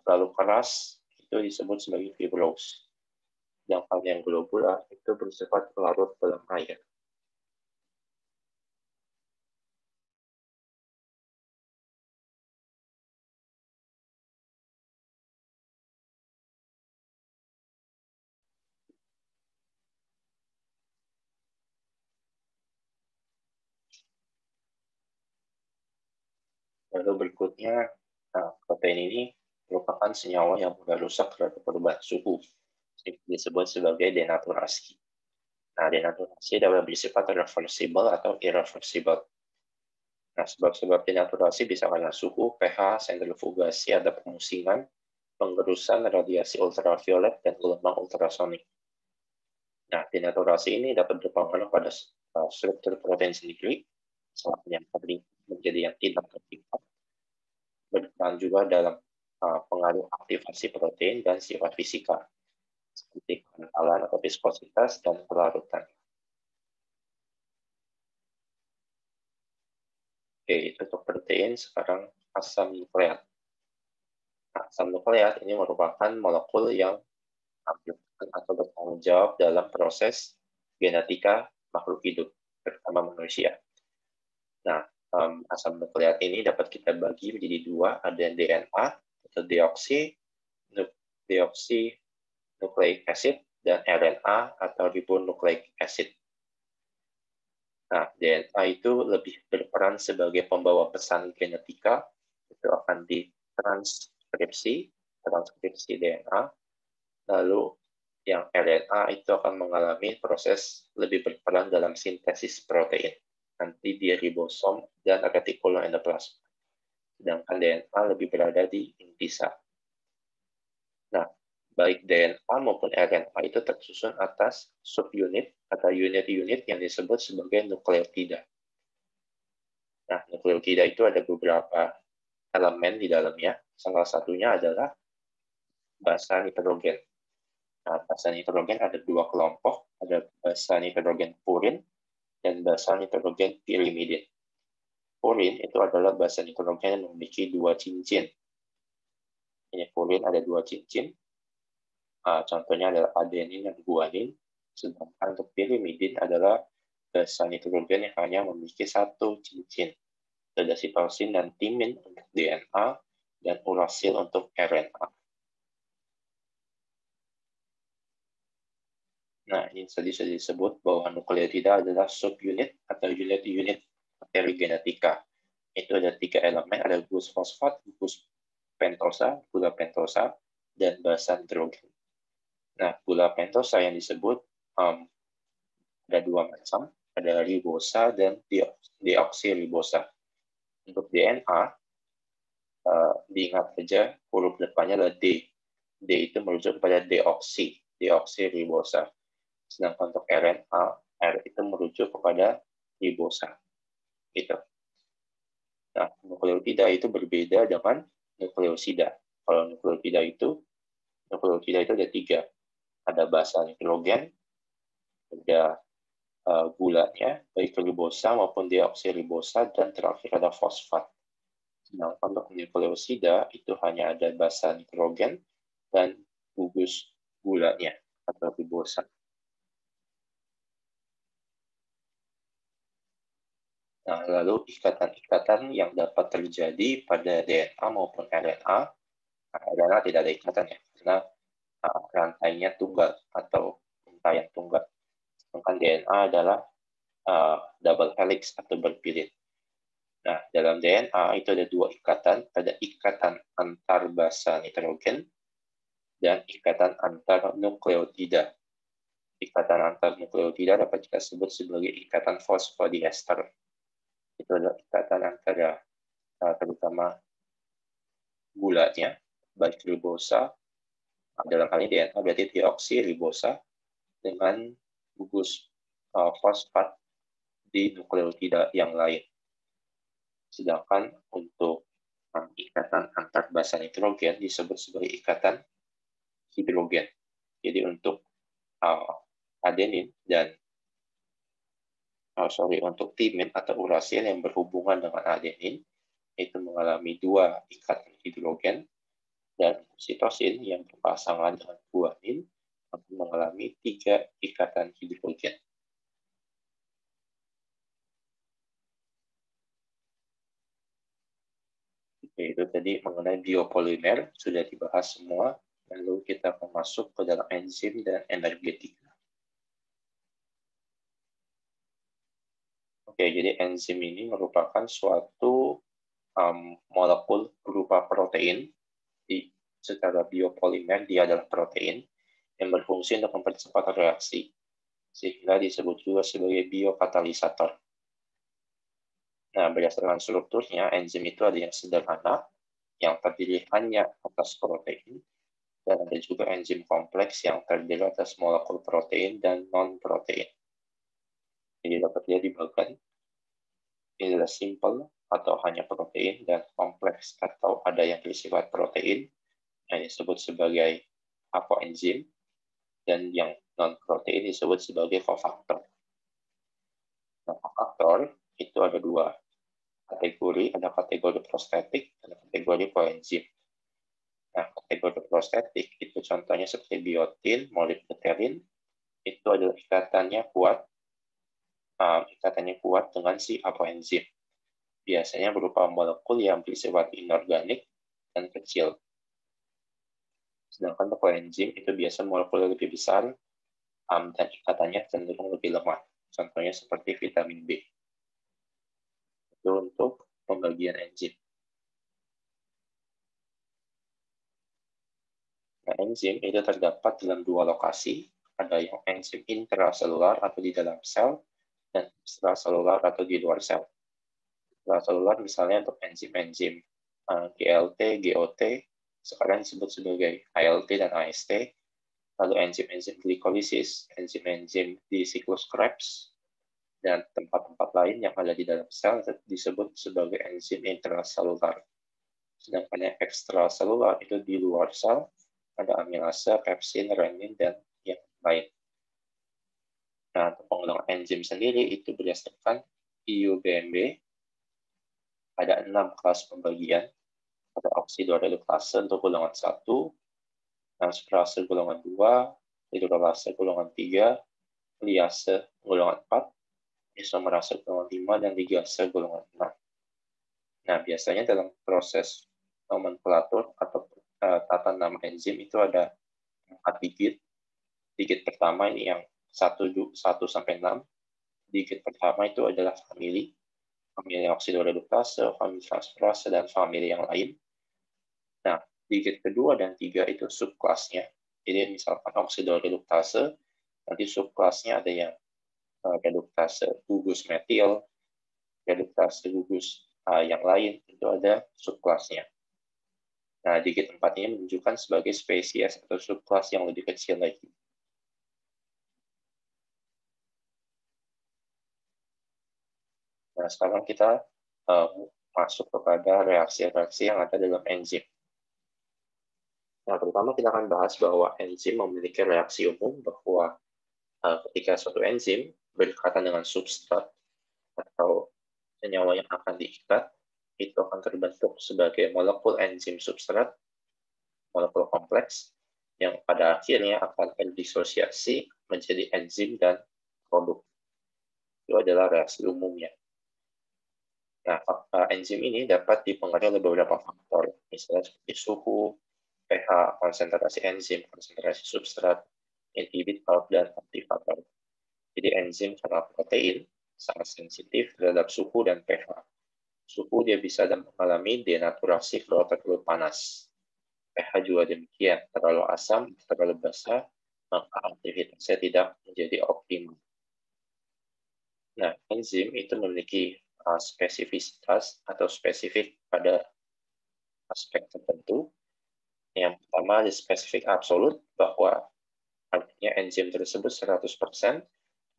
lalu keras, itu disebut sebagai fibros. Sedangkan yang globular itu bersifat larut dalam air. Lalu berikutnya, protein ini merupakan senyawa yang mudah rusak terhadap perubahan suhu, disebut sebagai denaturasi. Nah, denaturasi dapat bersifat reversible atau irreversible. Nah, sebab-sebab denaturasi bisa karena suhu, pH, sentrifugasi, ada pemusingan, penggerusan, radiasi ultraviolet, dan gelombang ultrasonik. Nah, denaturasi ini dapat berpengaruh pada struktur protein sendiri, misalnya yang tadi menjadi yang tidak terlihat, berperan juga dalam pengaruh aktivasi protein dan sifat fisika, seperti kekentalan atau viskositas dan kelarutan. Oke, itu untuk protein. Sekarang asam nukleat. Nah, asam nukleat ini merupakan molekul yang atau bertanggung jawab dalam proses genetika makhluk hidup, terutama manusia. Nah, asam nukleat ini dapat kita bagi menjadi dua, ada DNA atau deoxynucleic acid dan RNA atau ribonucleic acid. Nah, DNA itu lebih berperan sebagai pembawa pesan genetika, itu akan transkripsi DNA, lalu yang RNA itu akan mengalami proses lebih berperan dalam sintesis protein, nanti di ribosom dan retikulum endoplasma. Sedangkan DNA lebih berada di intisa. Nah, baik DNA maupun RNA itu tersusun atas subunit atau unit-unit yang disebut sebagai nukleotida. Nah, nukleotida itu ada beberapa elemen di dalamnya. Salah satunya adalah basa nitrogen. Nah, basa nitrogen ada dua kelompok, ada basa nitrogen purin dan basa nitrogen pirimidin. Purin itu adalah basa nitrogen yang memiliki dua cincin. Ini purin ada dua cincin. Contohnya adalah adenin dan guanin. Sedangkan untuk pirimidin adalah basa nitrogen yang hanya memiliki satu cincin. Ada sitosin dan timin untuk DNA dan urasil untuk RNA. Nah, ini tadi sudah disebut bahwa nukleotida adalah subunit atau unit-unit materi genetika. Itu ada 3 elemen, ada glucose fosfat, glucose pentosa, gula pentosa, dan basa nitrogen. Nah, gula pentosa yang disebut ada 2 macam, ada ribosa dan deoksiribosa. Untuk DNA, diingat saja huruf depannya adalah D. D itu merujuk kepada deoksiribosa. Sedangkan untuk RNA, R itu merujuk kepada ribosa. Gitu. Nah, nukleotida itu berbeda dengan nukleosida. Kalau nukleotida itu ada 3. Ada basa nitrogen, ada gulanya, baik ribosa maupun deoksiribosa, dan terakhir ada fosfat. Nah, untuk nukleosida itu hanya ada basa nitrogen dan gugus gulanya atau ribosa. Nah, lalu ikatan-ikatan yang dapat terjadi pada DNA maupun RNA tidak ada ikatannya, karena rantainya tunggal atau rantaian tunggal. Sedangkan DNA adalah double helix atau berpirit. Nah, dalam DNA itu ada 2 ikatan, ada ikatan antar basa nitrogen dan ikatan antar nukleotida. Ikatan antar nukleotida dapat kita sebut sebagai ikatan fosfodiester. Itu adalah ikatan antara terutama gulanya, baik ribosa, dalam hal ini DNA berarti deoksiribosa, dengan gugus fosfat di nukleotida yang lain. Sedangkan untuk ikatan antar basa nitrogen disebut sebagai ikatan hidrogen. Jadi untuk adenin dan untuk timin atau urasil yang berhubungan dengan adenin itu mengalami 2 ikatan hidrogen, dan sitosin yang berpasangan dengan guanin akan mengalami 3 ikatan hidrogen. Oke, itu tadi mengenai biopolimer sudah dibahas semua. Lalu kita akan masuk ke dalam enzim dan energetika. Oke, jadi enzim ini merupakan suatu molekul berupa protein. Secara biopolimer dia adalah protein yang berfungsi untuk mempercepat reaksi, sehingga disebut juga sebagai biokatalisator. Nah, berdasarkan strukturnya, enzim itu ada yang sederhana, yang terdiri hanya atas protein, dan ada juga enzim kompleks yang terdiri atas molekul protein dan non-protein. Jadi dapat dia dibagi, ini adalah simple atau hanya protein, dan kompleks atau ada yang bersifat protein, yang disebut sebagai apoenzim, dan yang non-protein disebut sebagai kofaktor. Nah, kofaktor itu ada 2 kategori, ada kategori prostetik dan kategori koenzim. Nah, kategori prostetik itu contohnya seperti biotin, molibdeterin, itu adalah ikatannya kuat dengan si apoenzim. Biasanya berupa molekul yang bersifat inorganik dan kecil. Sedangkan koenzim itu biasa molekul lebih besar dan ikatannya cenderung lebih lemah. Contohnya seperti vitamin B. Itu untuk pembagian enzim. Nah, enzim itu terdapat dalam dua lokasi, ada yang enzim intraselular atau di dalam sel, dan ekstraselular atau di luar sel. Intraselular misalnya untuk enzim-enzim GLT, GOT, sekarang disebut sebagai ALT dan AST, lalu enzim-enzim glikolisis, enzim-enzim di siklus Krebs, dan tempat-tempat lain yang ada di dalam sel disebut sebagai enzim intraselular. Sedangkan yang ekstraselular itu di luar sel, ada amilase, pepsin, renin, dan yang lain. Nah, untuk pengulangan enzim sendiri itu berdasarkan IUPMB, ada 6 kelas pembagian. Ada oksidoredukase untuk golongan 1, transferase golongan 2, hidrolase golongan 3, liase golongan 4, isomerase golongan 5, dan ligase golongan 6. Nah, biasanya dalam proses nomenklatur atau tata nama enzim itu ada 4 digit. Digit pertama ini yang 1 sampai 6. Digit pertama itu adalah famili oksidoredukase, famili transferase, dan famili yang lain. Nah, digit kedua dan 3 itu subkelasnya. Jadi misalkan oksidoreduktase, nanti subkelasnya ada yang reduktase gugus metil, reduktase gugus yang lain, itu ada subkelasnya. Nah, digit 4 ini menunjukkan sebagai spesies atau subkelas yang lebih kecil lagi. Nah, sekarang kita masuk kepada reaksi-reaksi yang ada dalam enzim. Nah, pertama kita akan bahas bahwa enzim memiliki reaksi umum bahwa ketika suatu enzim berdekatan dengan substrat atau senyawa yang akan diikat, itu akan terbentuk sebagai molekul enzim substrat, molekul kompleks, yang pada akhirnya akan terdisosiasi menjadi enzim dan produk. Itu adalah reaksi umumnya. Nah, enzim ini dapat dipengaruhi oleh beberapa faktor, misalnya seperti suhu, pH, konsentrasi enzim, konsentrasi substrat, inhibitor, dan aktivator. Jadi enzim karena protein sangat sensitif terhadap suhu dan pH. Suhu dia bisa mengalami denaturasi kalau terlalu panas. pH juga demikian, terlalu asam, terlalu basah, maka aktivitasnya tidak menjadi optimal. Nah, enzim itu memiliki spesifisitas atau spesifik pada aspek tertentu. Yang pertama ada spesifik absolut, bahwa artinya enzim tersebut 100%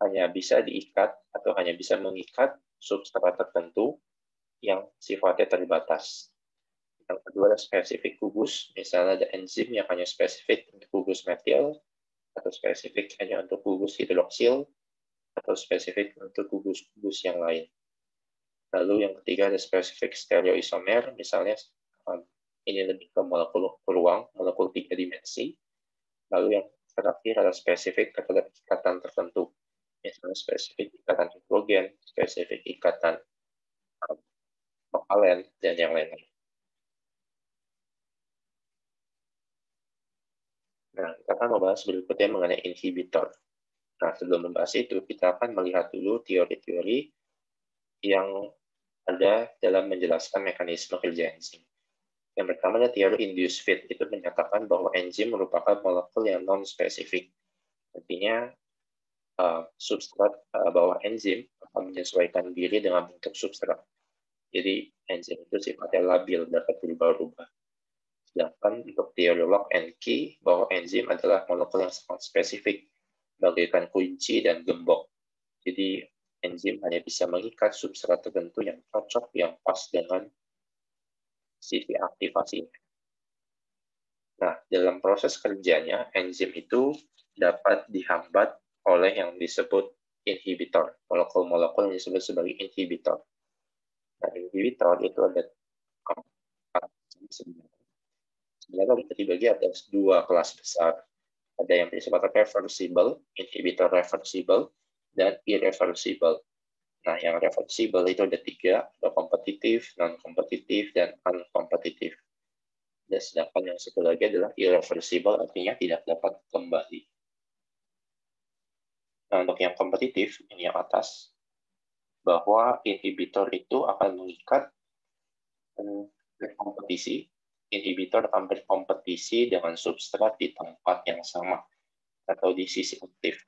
hanya bisa diikat atau hanya bisa mengikat substrat tertentu yang sifatnya terbatas. Yang kedua adalah spesifik gugus, misalnya ada enzim yang hanya spesifik untuk gugus metil, atau spesifik hanya untuk gugus hidroksil, atau spesifik untuk gugus-gugus yang lain. Lalu yang ketiga ada spesifik stereoisomer, misalnya ini lebih ke molekul ruang, molekul 3 dimensi. Lalu yang terakhir adalah spesifik terhadap ikatan tertentu, misalnya spesifik ikatan hidrogen, spesifik ikatan kovalen, dan yang lain-lain. Nah, kita akan membahas berikutnya mengenai inhibitor. Nah, sebelum membahas itu, kita akan melihat dulu teori-teori yang ada dalam menjelaskan mekanisme kerja enzim. Yang pertama adalah teori induced fit, itu menyatakan bahwa enzim merupakan molekul yang non-spesifik. Artinya, substrat bahwa enzim akan menyesuaikan diri dengan bentuk substrat. Jadi, enzim itu sifatnya labil, dapat berubah-ubah. Sedangkan untuk teori lock and key, bahwa enzim adalah molekul yang sangat spesifik, bagaikan kunci dan gembok. Jadi, enzim hanya bisa mengikat substrat tertentu yang cocok, yang pas dengan sisi aktivasi. Nah, dalam proses kerjanya, enzim itu dapat dihambat oleh yang disebut inhibitor, molekul-molekul yang disebut sebagai inhibitor. Nah, inhibitor itu ada sebenarnya dibagi ada dua kelas besar. Ada yang disebut reversible, inhibitor reversible, dan irreversible. Nah, yang reversible itu ada 3, ada kompetitif, non-kompetitif, dan unkompetitif. Dan sedangkan yang satu lagi adalah irreversible, artinya tidak dapat kembali. Nah, untuk yang kompetitif, ini yang atas, bahwa inhibitor itu akan mengikat berkompetisi, inhibitor akan berkompetisi dengan substrat di tempat yang sama atau di sisi aktif.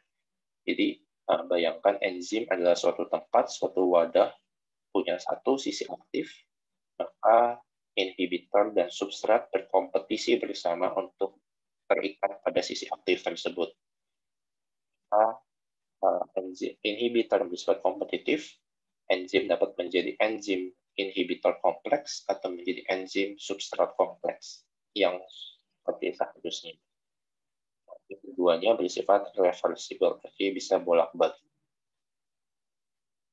Jadi, bayangkan enzim adalah suatu tempat, suatu wadah, punya satu sisi aktif, maka inhibitor dan substrat berkompetisi bersama untuk terikat pada sisi aktif tersebut. Enzim inhibitor bersifat kompetitif, enzim dapat menjadi enzim inhibitor kompleks atau menjadi enzim substrat kompleks yang seperti seharusnya. Keduanya bersifat reversible, jadi bisa bolak-balik.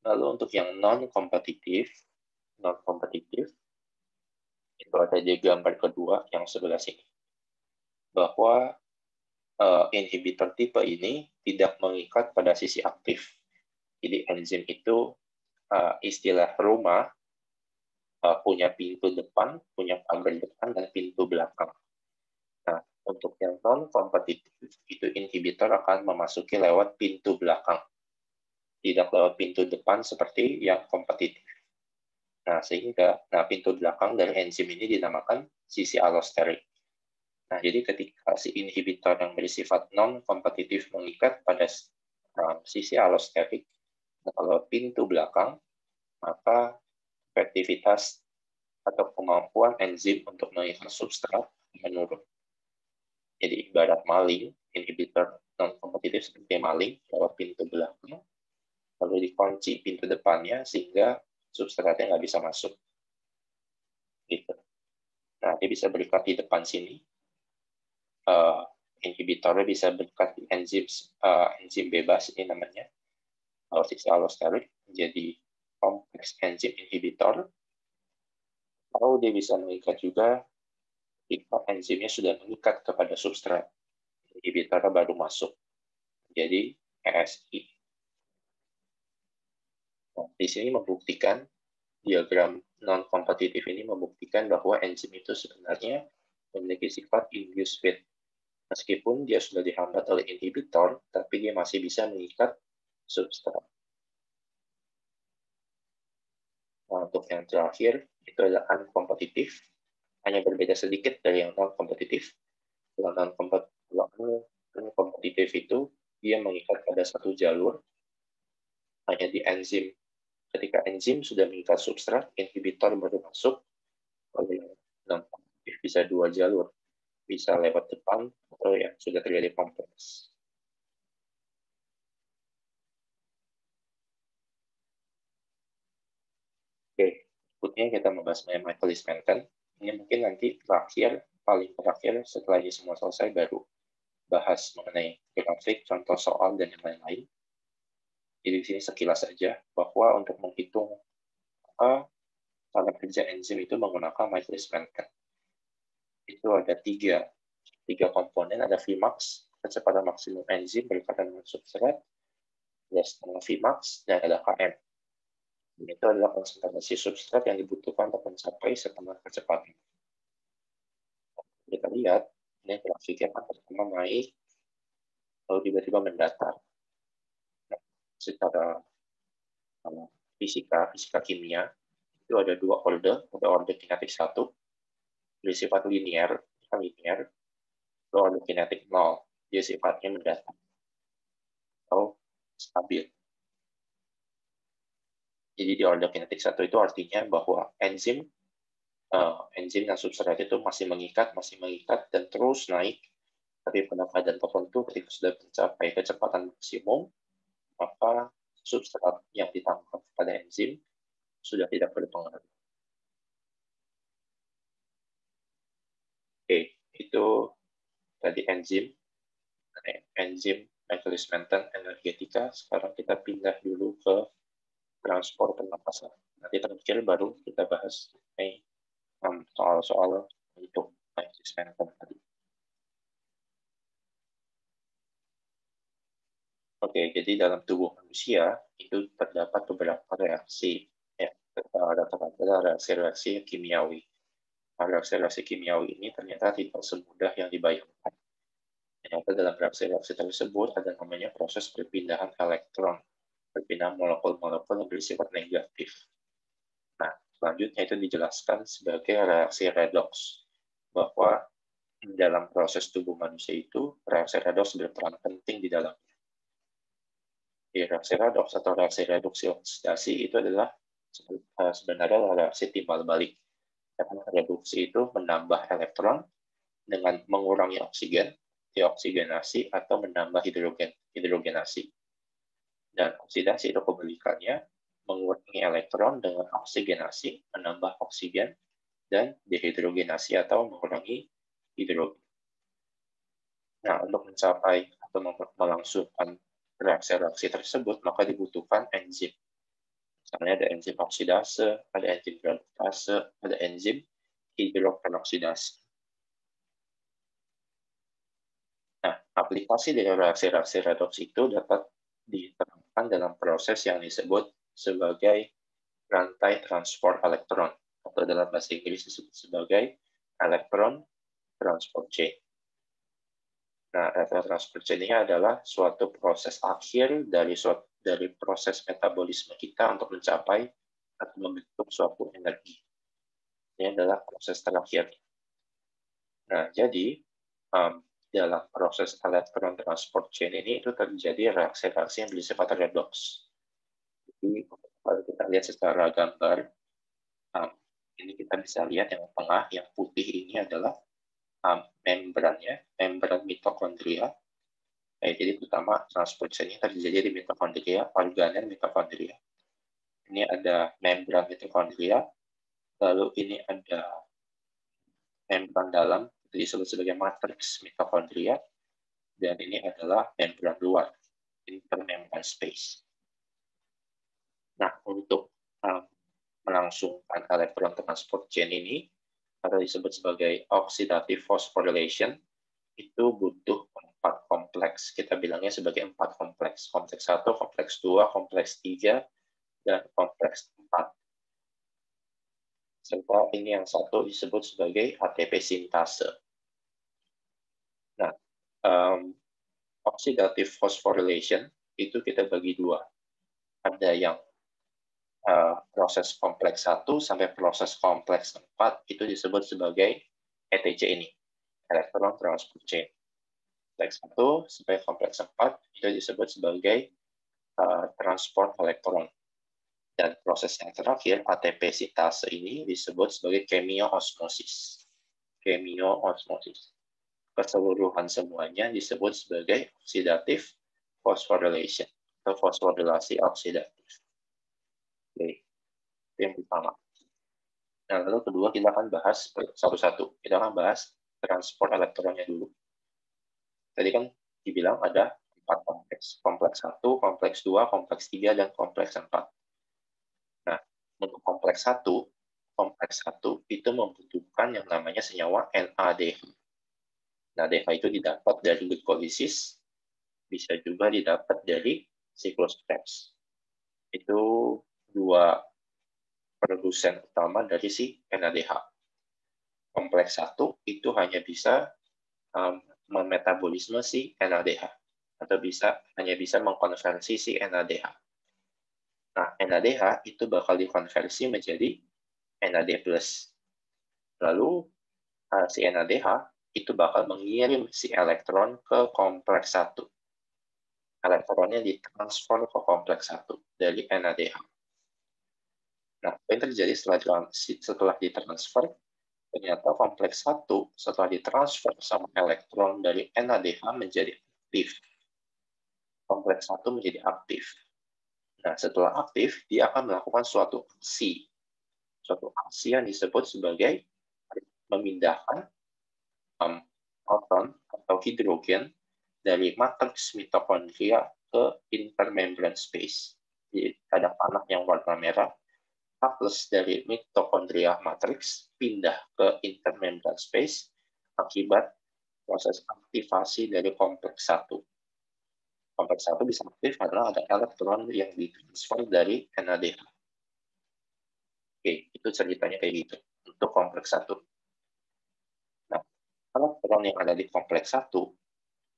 Lalu untuk yang non-kompetitif itu ada di gambar kedua yang sebelah sini, bahwa inhibitor tipe ini tidak mengikat pada sisi aktif. Jadi enzim itu istilah rumah punya pintu depan, punya pagar depan, dan pintu belakang. Nah, untuk yang non-kompetitif, itu inhibitor akan memasuki lewat pintu belakang, tidak lewat pintu depan seperti yang kompetitif. Nah, sehingga pintu belakang dari enzim ini dinamakan sisi allosterik. Nah, jadi ketika si inhibitor yang bersifat non-kompetitif mengikat pada sisi allosterik atau pintu belakang, maka efektivitas atau kemampuan enzim untuk mengikat substrat menurun. Jadi ibarat maling, inhibitor non-kompetitif seperti maling lewat pintu belakang, lalu dikunci pintu depannya sehingga substratnya nggak bisa masuk. Gitu. Nah, dia bisa berikat di depan sini. Inhibitornya bisa berikat di enzim bebas, ini namanya. Kalau sisi allosterik menjadi kompleks enzim inhibitor, atau dia bisa mengikat juga jika enzimnya sudah mengikat kepada substrat. Inhibitornya baru masuk. Jadi, ESI. Nah, di sini membuktikan, diagram non-kompetitif ini membuktikan bahwa enzim itu sebenarnya memiliki sifat induced fit. Meskipun dia sudah dihambat oleh inhibitor, tapi dia masih bisa mengikat substrat. Nah, untuk yang terakhir, itu adalah unkompetitif, hanya berbeda sedikit dari yang non-kompetitif. Kalau non-kompetitif itu, dia mengikat pada satu jalur, hanya di enzim. Ketika enzim sudah mengikat substrat, inhibitor baru masuk. Kalau yang non-kompetitif bisa dua jalur, bisa lewat depan, atau yang sudah terjadi kompleks. Oke, berikutnya kita membahas mengenai Michaelis-Menten. Ini mungkin nanti paling terakhir setelah ini semua selesai baru bahas mengenai grafik, contoh soal, dan yang lain-lain. Jadi di sini sekilas saja bahwa untuk menghitung cara kerja enzim itu menggunakan Michaelis-Menten. Itu ada tiga komponen, ada Vmax, kecepatan maksimum enzim berkaitan dengan substrat, ada setengah Vmax, dan ada Km. Itu adalah konsentrasi substrat yang dibutuhkan untuk mencapai setengah kecepatan. Kita lihat, ini grafiknya kan pertama naik, lalu tiba-tiba mendatar. Nah, secara fisika kimia, itu ada dua order, ada order kinetik 1, bersifat linear, atau order kinetik 0, dia sifatnya mendatar atau stabil. Jadi di order kinetik 1 itu artinya bahwa enzim dan substrat itu masih mengikat, dan terus naik. Tapi pada keadaan tertentu, ketika sudah mencapai kecepatan maksimum, maka substrat yang ditangkap pada enzim sudah tidak berpengaruh. Oke, itu tadi enzim Michaelis-Menten energetika. Sekarang kita pindah dulu ke transport pernapasan. Nanti terakhir baru kita bahas soal-soal untuk Michaelis-Menten tadi. Oke, jadi dalam tubuh manusia itu terdapat beberapa reaksi, ya, adalah reaksi-reaksi kimiawi. Reaksi-reaksi kimiawi ini ternyata tidak semudah yang dibayangkan. Ternyata dalam reaksi-reaksi tersebut ada namanya proses perpindahan elektron, perpindahan molekul-molekul yang bersifat negatif. Nah, selanjutnya itu dijelaskan sebagai reaksi redoks, bahwa dalam proses tubuh manusia itu, reaksi redoks berperan penting di dalamnya. Di reaksi redoks atau reaksi reduksi oksidasi itu adalah sebenarnya reaksi timbal balik. Karena reduksi itu menambah elektron dengan mengurangi oksigen, deoksigenasi, atau menambah hidrogenasi. Dan oksidasi itu kebalikannya, mengurangi elektron dengan oksigenasi, menambah oksigen, dan dehidrogenasi atau mengurangi hidrogen. Nah, untuk mencapai atau melangsungkan reaksi-reaksi tersebut, maka dibutuhkan enzim. Misalnya ada enzim oksidase, ada enzim reduktase, ada enzim hidropenoksidase. Nah, aplikasi dari reaksi-reaksi redoks itu dapat diterapkan dalam proses yang disebut sebagai rantai transport elektron, atau dalam bahasa Inggris disebut sebagai electron transport chain. Nah, electron transport chain ini adalah suatu proses akhir dari proses metabolisme kita untuk mencapai atau membentuk suatu energi. Ini adalah proses terakhir. Nah, jadi dalam proses electron transport chain ini itu terjadi reaksi-reaksi yang bersifat redoks. Jadi, kalau kita lihat secara gambar, ini kita bisa lihat yang tengah, yang putih ini adalah membrannya, membran mitokondria. Jadi pertama, transport chain ini terjadi di mitokondria, organel mitokondria. Ini ada membran mitokondria, lalu ini ada membran dalam, itu disebut sebagai matriks mitokondria, dan ini adalah membran luar, intermembran space. Nah, untuk melangsungkan electron transport chain ini, atau disebut sebagai oxidative phosphorylation, itu butuh 4 kompleks. Kita bilangnya sebagai 4 kompleks. Kompleks 1, kompleks 2, kompleks 3, dan kompleks 4. Serta ini yang satu disebut sebagai ATP sintase. Nah, oxidative phosphorylation itu kita bagi 2. Ada yang proses kompleks 1 sampai proses kompleks 4 itu disebut sebagai ETC ini, electron transport chain. Kompleks 1 sampai kompleks 4 itu disebut sebagai transport elektron. Dan proses yang terakhir, ATP sintase ini disebut sebagai kemioosmosis. Kemioosmosis. Keseluruhan semuanya disebut sebagai oxidative phosphorylation atau fosforilasi oksidatif. Oke, itu yang pertama. Nah, lalu kedua kita akan bahas satu-satu. Kita akan bahas transport elektronnya dulu. Tadi kan dibilang ada 4 kompleks. Kompleks 1, kompleks 2, kompleks 3, dan kompleks 4. Nah, untuk kompleks 1 itu membutuhkan yang namanya senyawa NADH. NADH itu didapat dari glikolisis, bisa juga didapat dari siklus Krebs. Itu 2 produsen utama dari si NADH. Kompleks 1 itu hanya bisa memetabolisme si NADH, atau hanya bisa mengkonversi si NADH. Nah, NADH itu bakal dikonversi menjadi NAD+. Lalu si NADH itu bakal mengirim si elektron ke kompleks 1. Elektronnya ditransfer ke kompleks 1 dari NADH. Nah, apa yang terjadi setelah ditransfer? Ternyata kompleks 1 setelah ditransfer sama elektron dari NADH menjadi aktif. Kompleks 1 menjadi aktif. Nah, setelah aktif, dia akan melakukan suatu aksi. Suatu aksi yang disebut sebagai memindahkan proton atau hidrogen dari matriks mitokondria ke intermembran space. Jadi, ada panah yang warna merah, H+ dari mitokondria matriks pindah ke intermembran space akibat proses aktivasi dari kompleks 1. Kompleks 1 bisa aktif karena ada elektron yang ditransfer dari NADH. Oke, itu ceritanya kayak gitu untuk kompleks 1. Nah, elektron yang ada di kompleks 1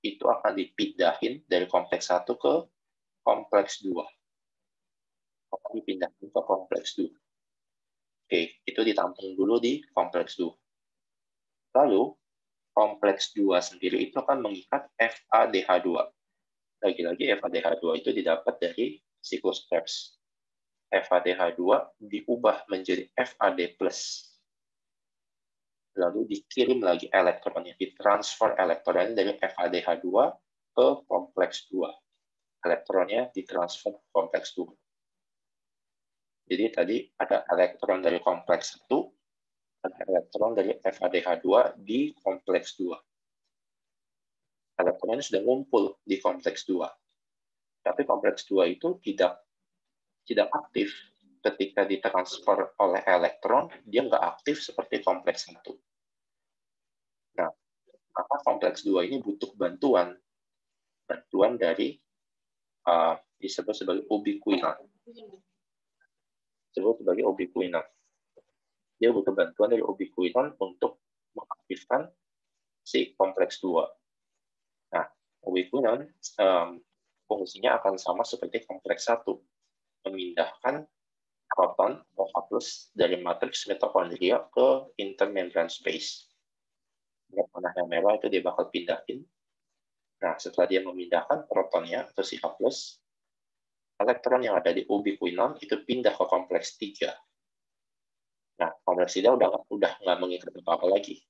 itu akan dipindahin dari kompleks 1 ke kompleks 2. Akan dipindahkan ke kompleks 2. Oke, itu ditampung dulu di kompleks 2. Lalu, kompleks 2 sendiri itu akan mengikat FADH2. Lagi-lagi FADH2 itu didapat dari siklus Krebs. FADH2 diubah menjadi FAD+. Lalu dikirim lagi elektronnya, ditransfer elektronnya dari FADH2 ke kompleks 2. Elektronnya ditransfer ke kompleks 2. Jadi tadi ada elektron dari kompleks 1, ada elektron dari FADH2 di kompleks 2. Elektronnya sudah ngumpul di kompleks 2. Tapi kompleks 2 itu tidak aktif ketika ditransfer oleh elektron, dia nggak aktif seperti kompleks 1. Nah, maka kompleks 2 ini butuh bantuan dari disebut sebagai ubiquinon. Disebut sebagai ubiquinon. Dia butuh bantuan dari ubiquinon untuk mengaktifkan si kompleks 2. Nah, ubiquinon fungsinya akan sama seperti kompleks 1, memindahkan proton OH+ dari matriks mitokondria ke intermembran space. Warna yang merah itu dia bakal pindahin. Nah, setelah dia memindahkan protonnya atau si H+, elektron yang ada di ubiquinon itu pindah ke kompleks 3. Nah, kompleks 3 udah nggak mengikat apa-apa lagi.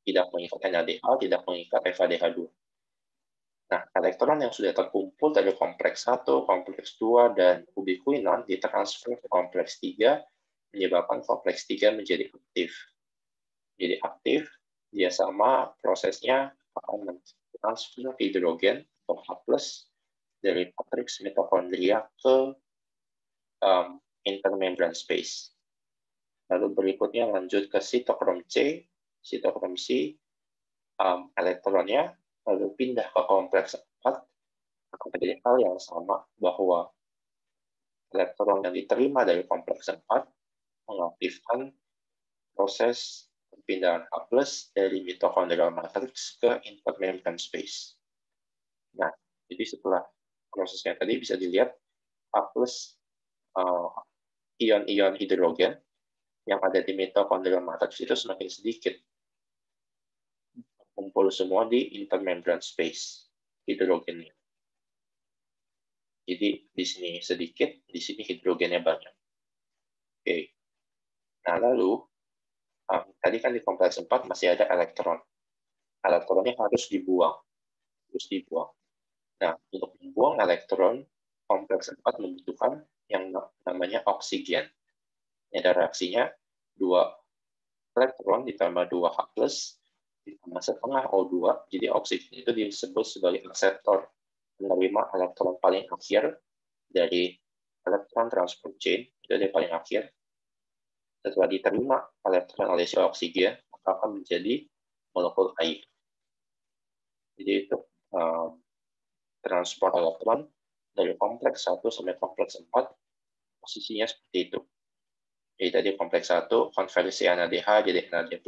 Tidak mengikat NADH, tidak mengikat FADH2. Nah, elektron yang sudah terkumpul dari kompleks 1, kompleks 2, dan ubiquinon ditransfer ke kompleks 3, menyebabkan kompleks 3 menjadi aktif. Jadi aktif, dia sama prosesnya akan mentransfer hidrogen atau H+ dari matriks mitokondria ke intermembran space. Lalu berikutnya lanjut ke sitokrom C, sitokrom C, elektronnya lalu pindah ke kompleks 4, akan terjadi hal yang sama bahwa elektron yang diterima dari kompleks 4 mengaktifkan proses perpindahan H+ dari mitokondrial matrix ke intermembran space. Nah, jadi setelah prosesnya tadi bisa dilihat H+ ion-ion hidrogen yang ada di mitokondrial matrix itu semakin sedikit. Kumpul semua di intermembran space hidrogennya. Jadi di sini sedikit, di sini hidrogennya banyak. Oke. Nah, lalu tadi kan di kompleks 4 masih ada elektron. Elektronnya harus dibuang. Nah, untuk membuang elektron, kompleks 4 membutuhkan yang namanya oksigen. Ini ada reaksinya 2 elektron ditambah 2 H+ ditambah setengah O2, jadi oksigen itu disebut sebagai akseptor, menerima elektron paling akhir dari elektron transport chain, itu dia paling akhir. Setelah diterima elektron oleh si oksigen, maka akan menjadi molekul air. Jadi itu transport elektron dari kompleks 1 sampai kompleks 4, posisinya seperti itu. Jadi tadi kompleks 1, konversi NADH jadi NAD+,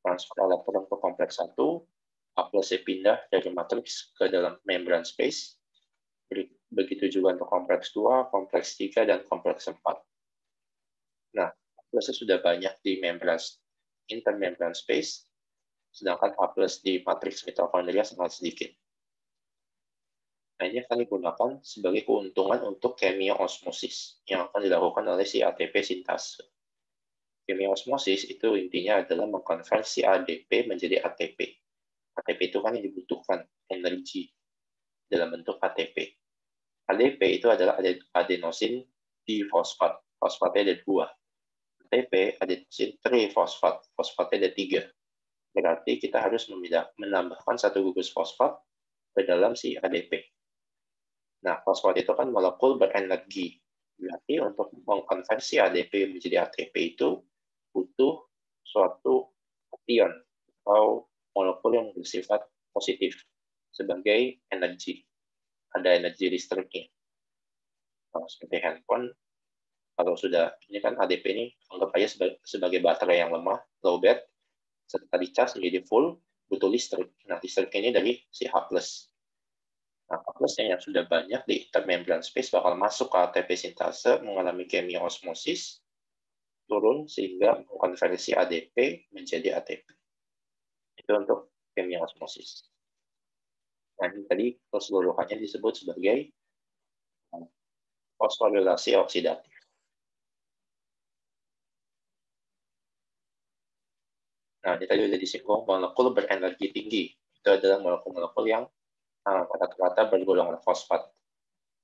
transfer elektron ke kompleks 1, H+ pindah dari matriks ke dalam membran space. Begitu juga untuk kompleks 2, kompleks 3, dan kompleks 4. Nah, H+ sudah banyak di membran intermembran space, sedangkan H+ di matriks mitokondria sangat sedikit. Nah, ini akan digunakan sebagai keuntungan untuk kemioosmosis yang akan dilakukan oleh si ATP sintase. Kemioosmosis itu intinya adalah mengkonversi ADP menjadi ATP. ATP itu kan yang dibutuhkan energi dalam bentuk ATP. ADP itu adalah adenosin difosfat. Fosfatnya ada 2. ATP adenosin trifosfat. Fosfatnya ada 3. Berarti kita harus menambahkan 1 gugus fosfat ke dalam si ADP. Nah, fosfat itu kan molekul berenergi. Berarti untuk mengkonversi ADP menjadi ATP itu butuh suatu ion atau molekul yang bersifat positif sebagai energi. Ada energi listriknya. Seperti handphone, kalau sudah, ini kan ADP ini anggap aja sebagai baterai yang lemah, low bat, setelah dicas menjadi full, butuh listrik. Nah, listriknya ini dari si H+. Nah, H+ yang sudah banyak di intermembran space bakal masuk ke ATP sintase, mengalami chemiosmosis, turun sehingga mengkonversi ADP menjadi ATP. Itu untuk chemiosmosis. Nah, ini tadi keseluruhannya disebut sebagai fosforilasi oksidatif. Nah, ini tadi sudah disinggung, molekul berenergi tinggi. Itu adalah molekul-molekul yang pada rata-rata bergolongan fosfat.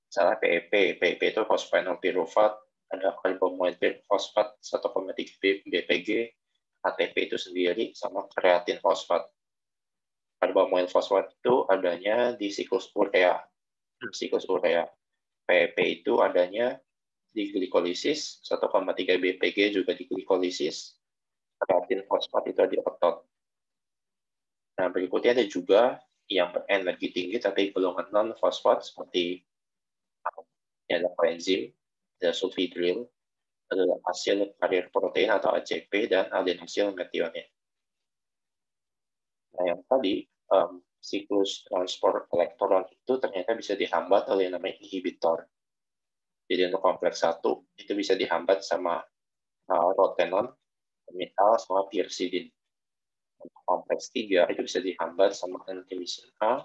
Misalnya PEP. PEP itu fosfenol pirufat, ada karbomoil fosfat 1,3 BPG, ATP itu sendiri, sama kreatin fosfat. Karbomoil fosfat itu adanya di siklus urea. PEP itu adanya di glikolisis, 1,3 BPG juga di glikolisis, kreatin fosfat itu di otot. Nah, berikutnya ada juga yang berenergi tinggi tapi golongan non-fosfat seperti ada koenzim, ada sulfidril, adalah hasil karier protein atau ACP, dan adenosil metionin. Nah, yang tadi, siklus transport elektron itu ternyata bisa dihambat oleh yang namanya inhibitor. Jadi untuk kompleks 1, itu bisa dihambat sama rotenon, metal, sama pyridin. Untuk kompleks 3, itu bisa dihambat sama antimicin A,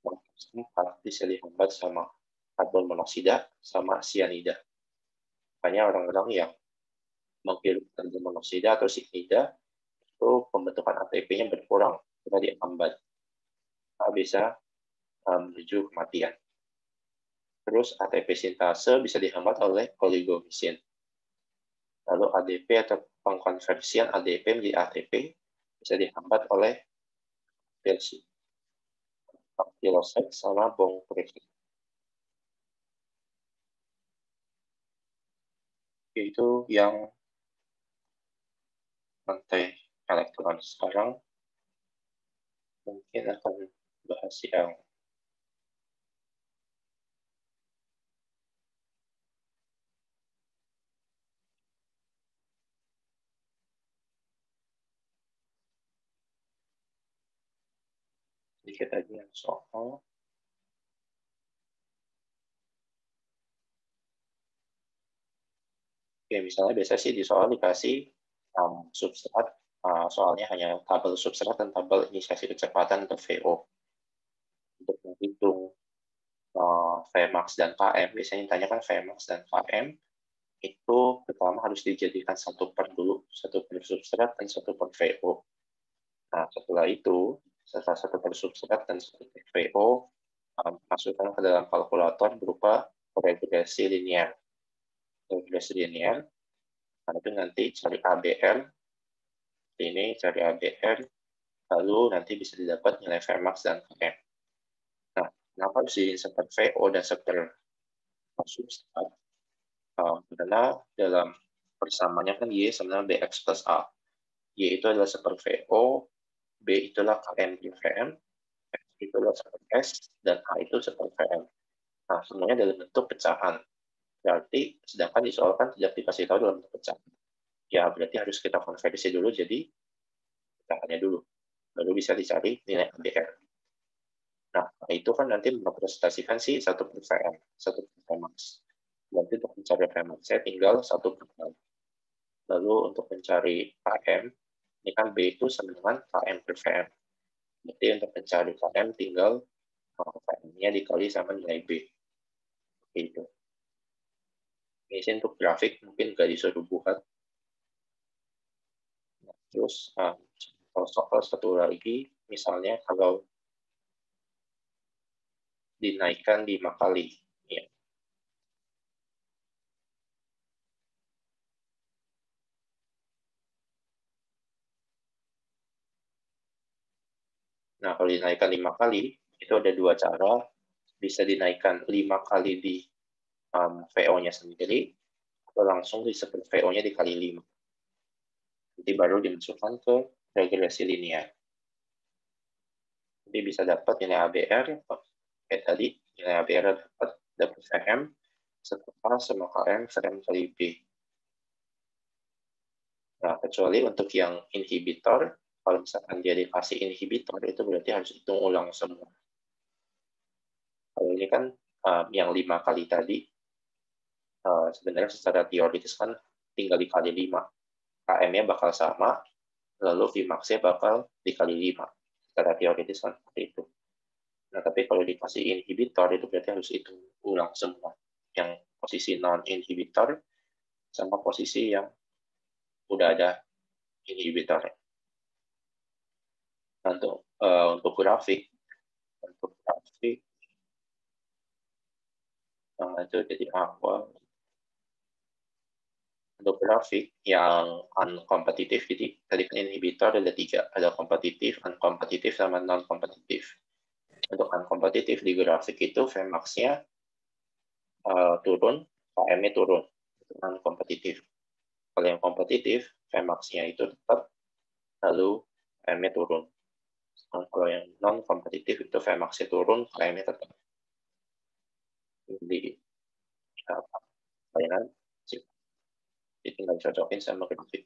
kompleks 4 bisa dihambat sama karbon monoksida, sama sianida. Makanya orang-orang yang menghirup karbon monoksida atau cyanida, itu pembentukan ATP-nya berkurang, kita dihambat. Bisa menuju kematian. Terus ATP sintase bisa dihambat oleh oligomisin. Lalu ADP atau pengkonversian ADP menjadi ATP bisa dihambat oleh Bacilloside sama bongpresin. Itu yang rantai elektron. Sekarang mungkin akan bahas yang sedikit aja soal misalnya biasa sih di soal dikasih substrat, soalnya hanya tabel substrat dan tabel inisiasi kecepatan atau VO. Untuk menghitung Vmax dan Km, biasanya ditanyakan Vmax dan Km, itu pertama harus dijadikan satu per substrat dan satu per VO. Nah, setelah itu, setelah satu per substrat dan satu per VO, masukkan ke dalam kalkulator berupa regresi linear. Nah, itu nanti cari ABR, ini cari ABR, lalu nanti bisa didapat nilai Vmax dan Km. Nah, kenapa harus dijadikan per VO dan per substrat? Karena dalam persamaannya kan Y sama BX plus A. Y itu adalah seper VO, B itulah Km per Vm, X itulah seper S, dan A itu seper Vm. Nah, semuanya dalam bentuk pecahan. Berarti, sedangkan disoalkan tidak dikasih tahu dalam bentuk pecahan. Ya, berarti harus kita konversi dulu jadi pecahannya dulu. Baru bisa dicari nilai ABR. Nah, itu kan nanti merepresentasikan si 1 per Vm, 1 per Vmax. Berarti untuk mencari Vmax, saya tinggal 1 per Vm. Lalu untuk mencari Km, ini kan B itu sama dengan Km per Vm. Jadi untuk mencari Km tinggal Vm-nya dikali sama nilai B. Itu. Ini untuk grafik mungkin nggak disuruh buat. Terus soal satu lagi, misalnya kalau dinaikkan 5 kali. Ya. Nah, kalau dinaikkan 5 kali, itu ada dua cara. Bisa dinaikkan 5 kali di VO-nya sendiri, atau langsung di VO-nya dikali 5. Nanti baru dimasukkan ke regresi linear. Jadi bisa dapat nilai ABR, kayak tadi, nilai ABR dapat Vm, setara sama Km Vm kali B. Nah, kecuali untuk yang inhibitor, kalau misalkan dia dikasih inhibitor, itu berarti harus hitung ulang semua. Kalau ini kan yang 5 kali tadi, sebenarnya secara teoritis kan tinggal dikali 5. KM-nya bakal sama, lalu Vmax-nya bakal dikali 5. Secara teoritis kan seperti itu. Nah, tapi kalau dikasih inhibitor, itu berarti harus hitung ulang semua. Yang posisi non-inhibitor, sama posisi yang udah ada inhibitor. Nah, untuk grafik, itu jadi awal. Untuk grafik yang unkompetitif, jadi tadi kan inhibitor ada 3, ada kompetitif, unkompetitif, sama non-kompetitif. Untuk unkompetitif di grafik itu Vmax-nya turun, KM-nya turun, itu unkompetitif. Kalau yang kompetitif, Vmax-nya itu tetap, lalu KM-nya turun. Kalau yang non-kompetitif itu Vmax-nya turun, KM-nya tetap. Jadi, bayangan, tinggal cocokin sama grafik.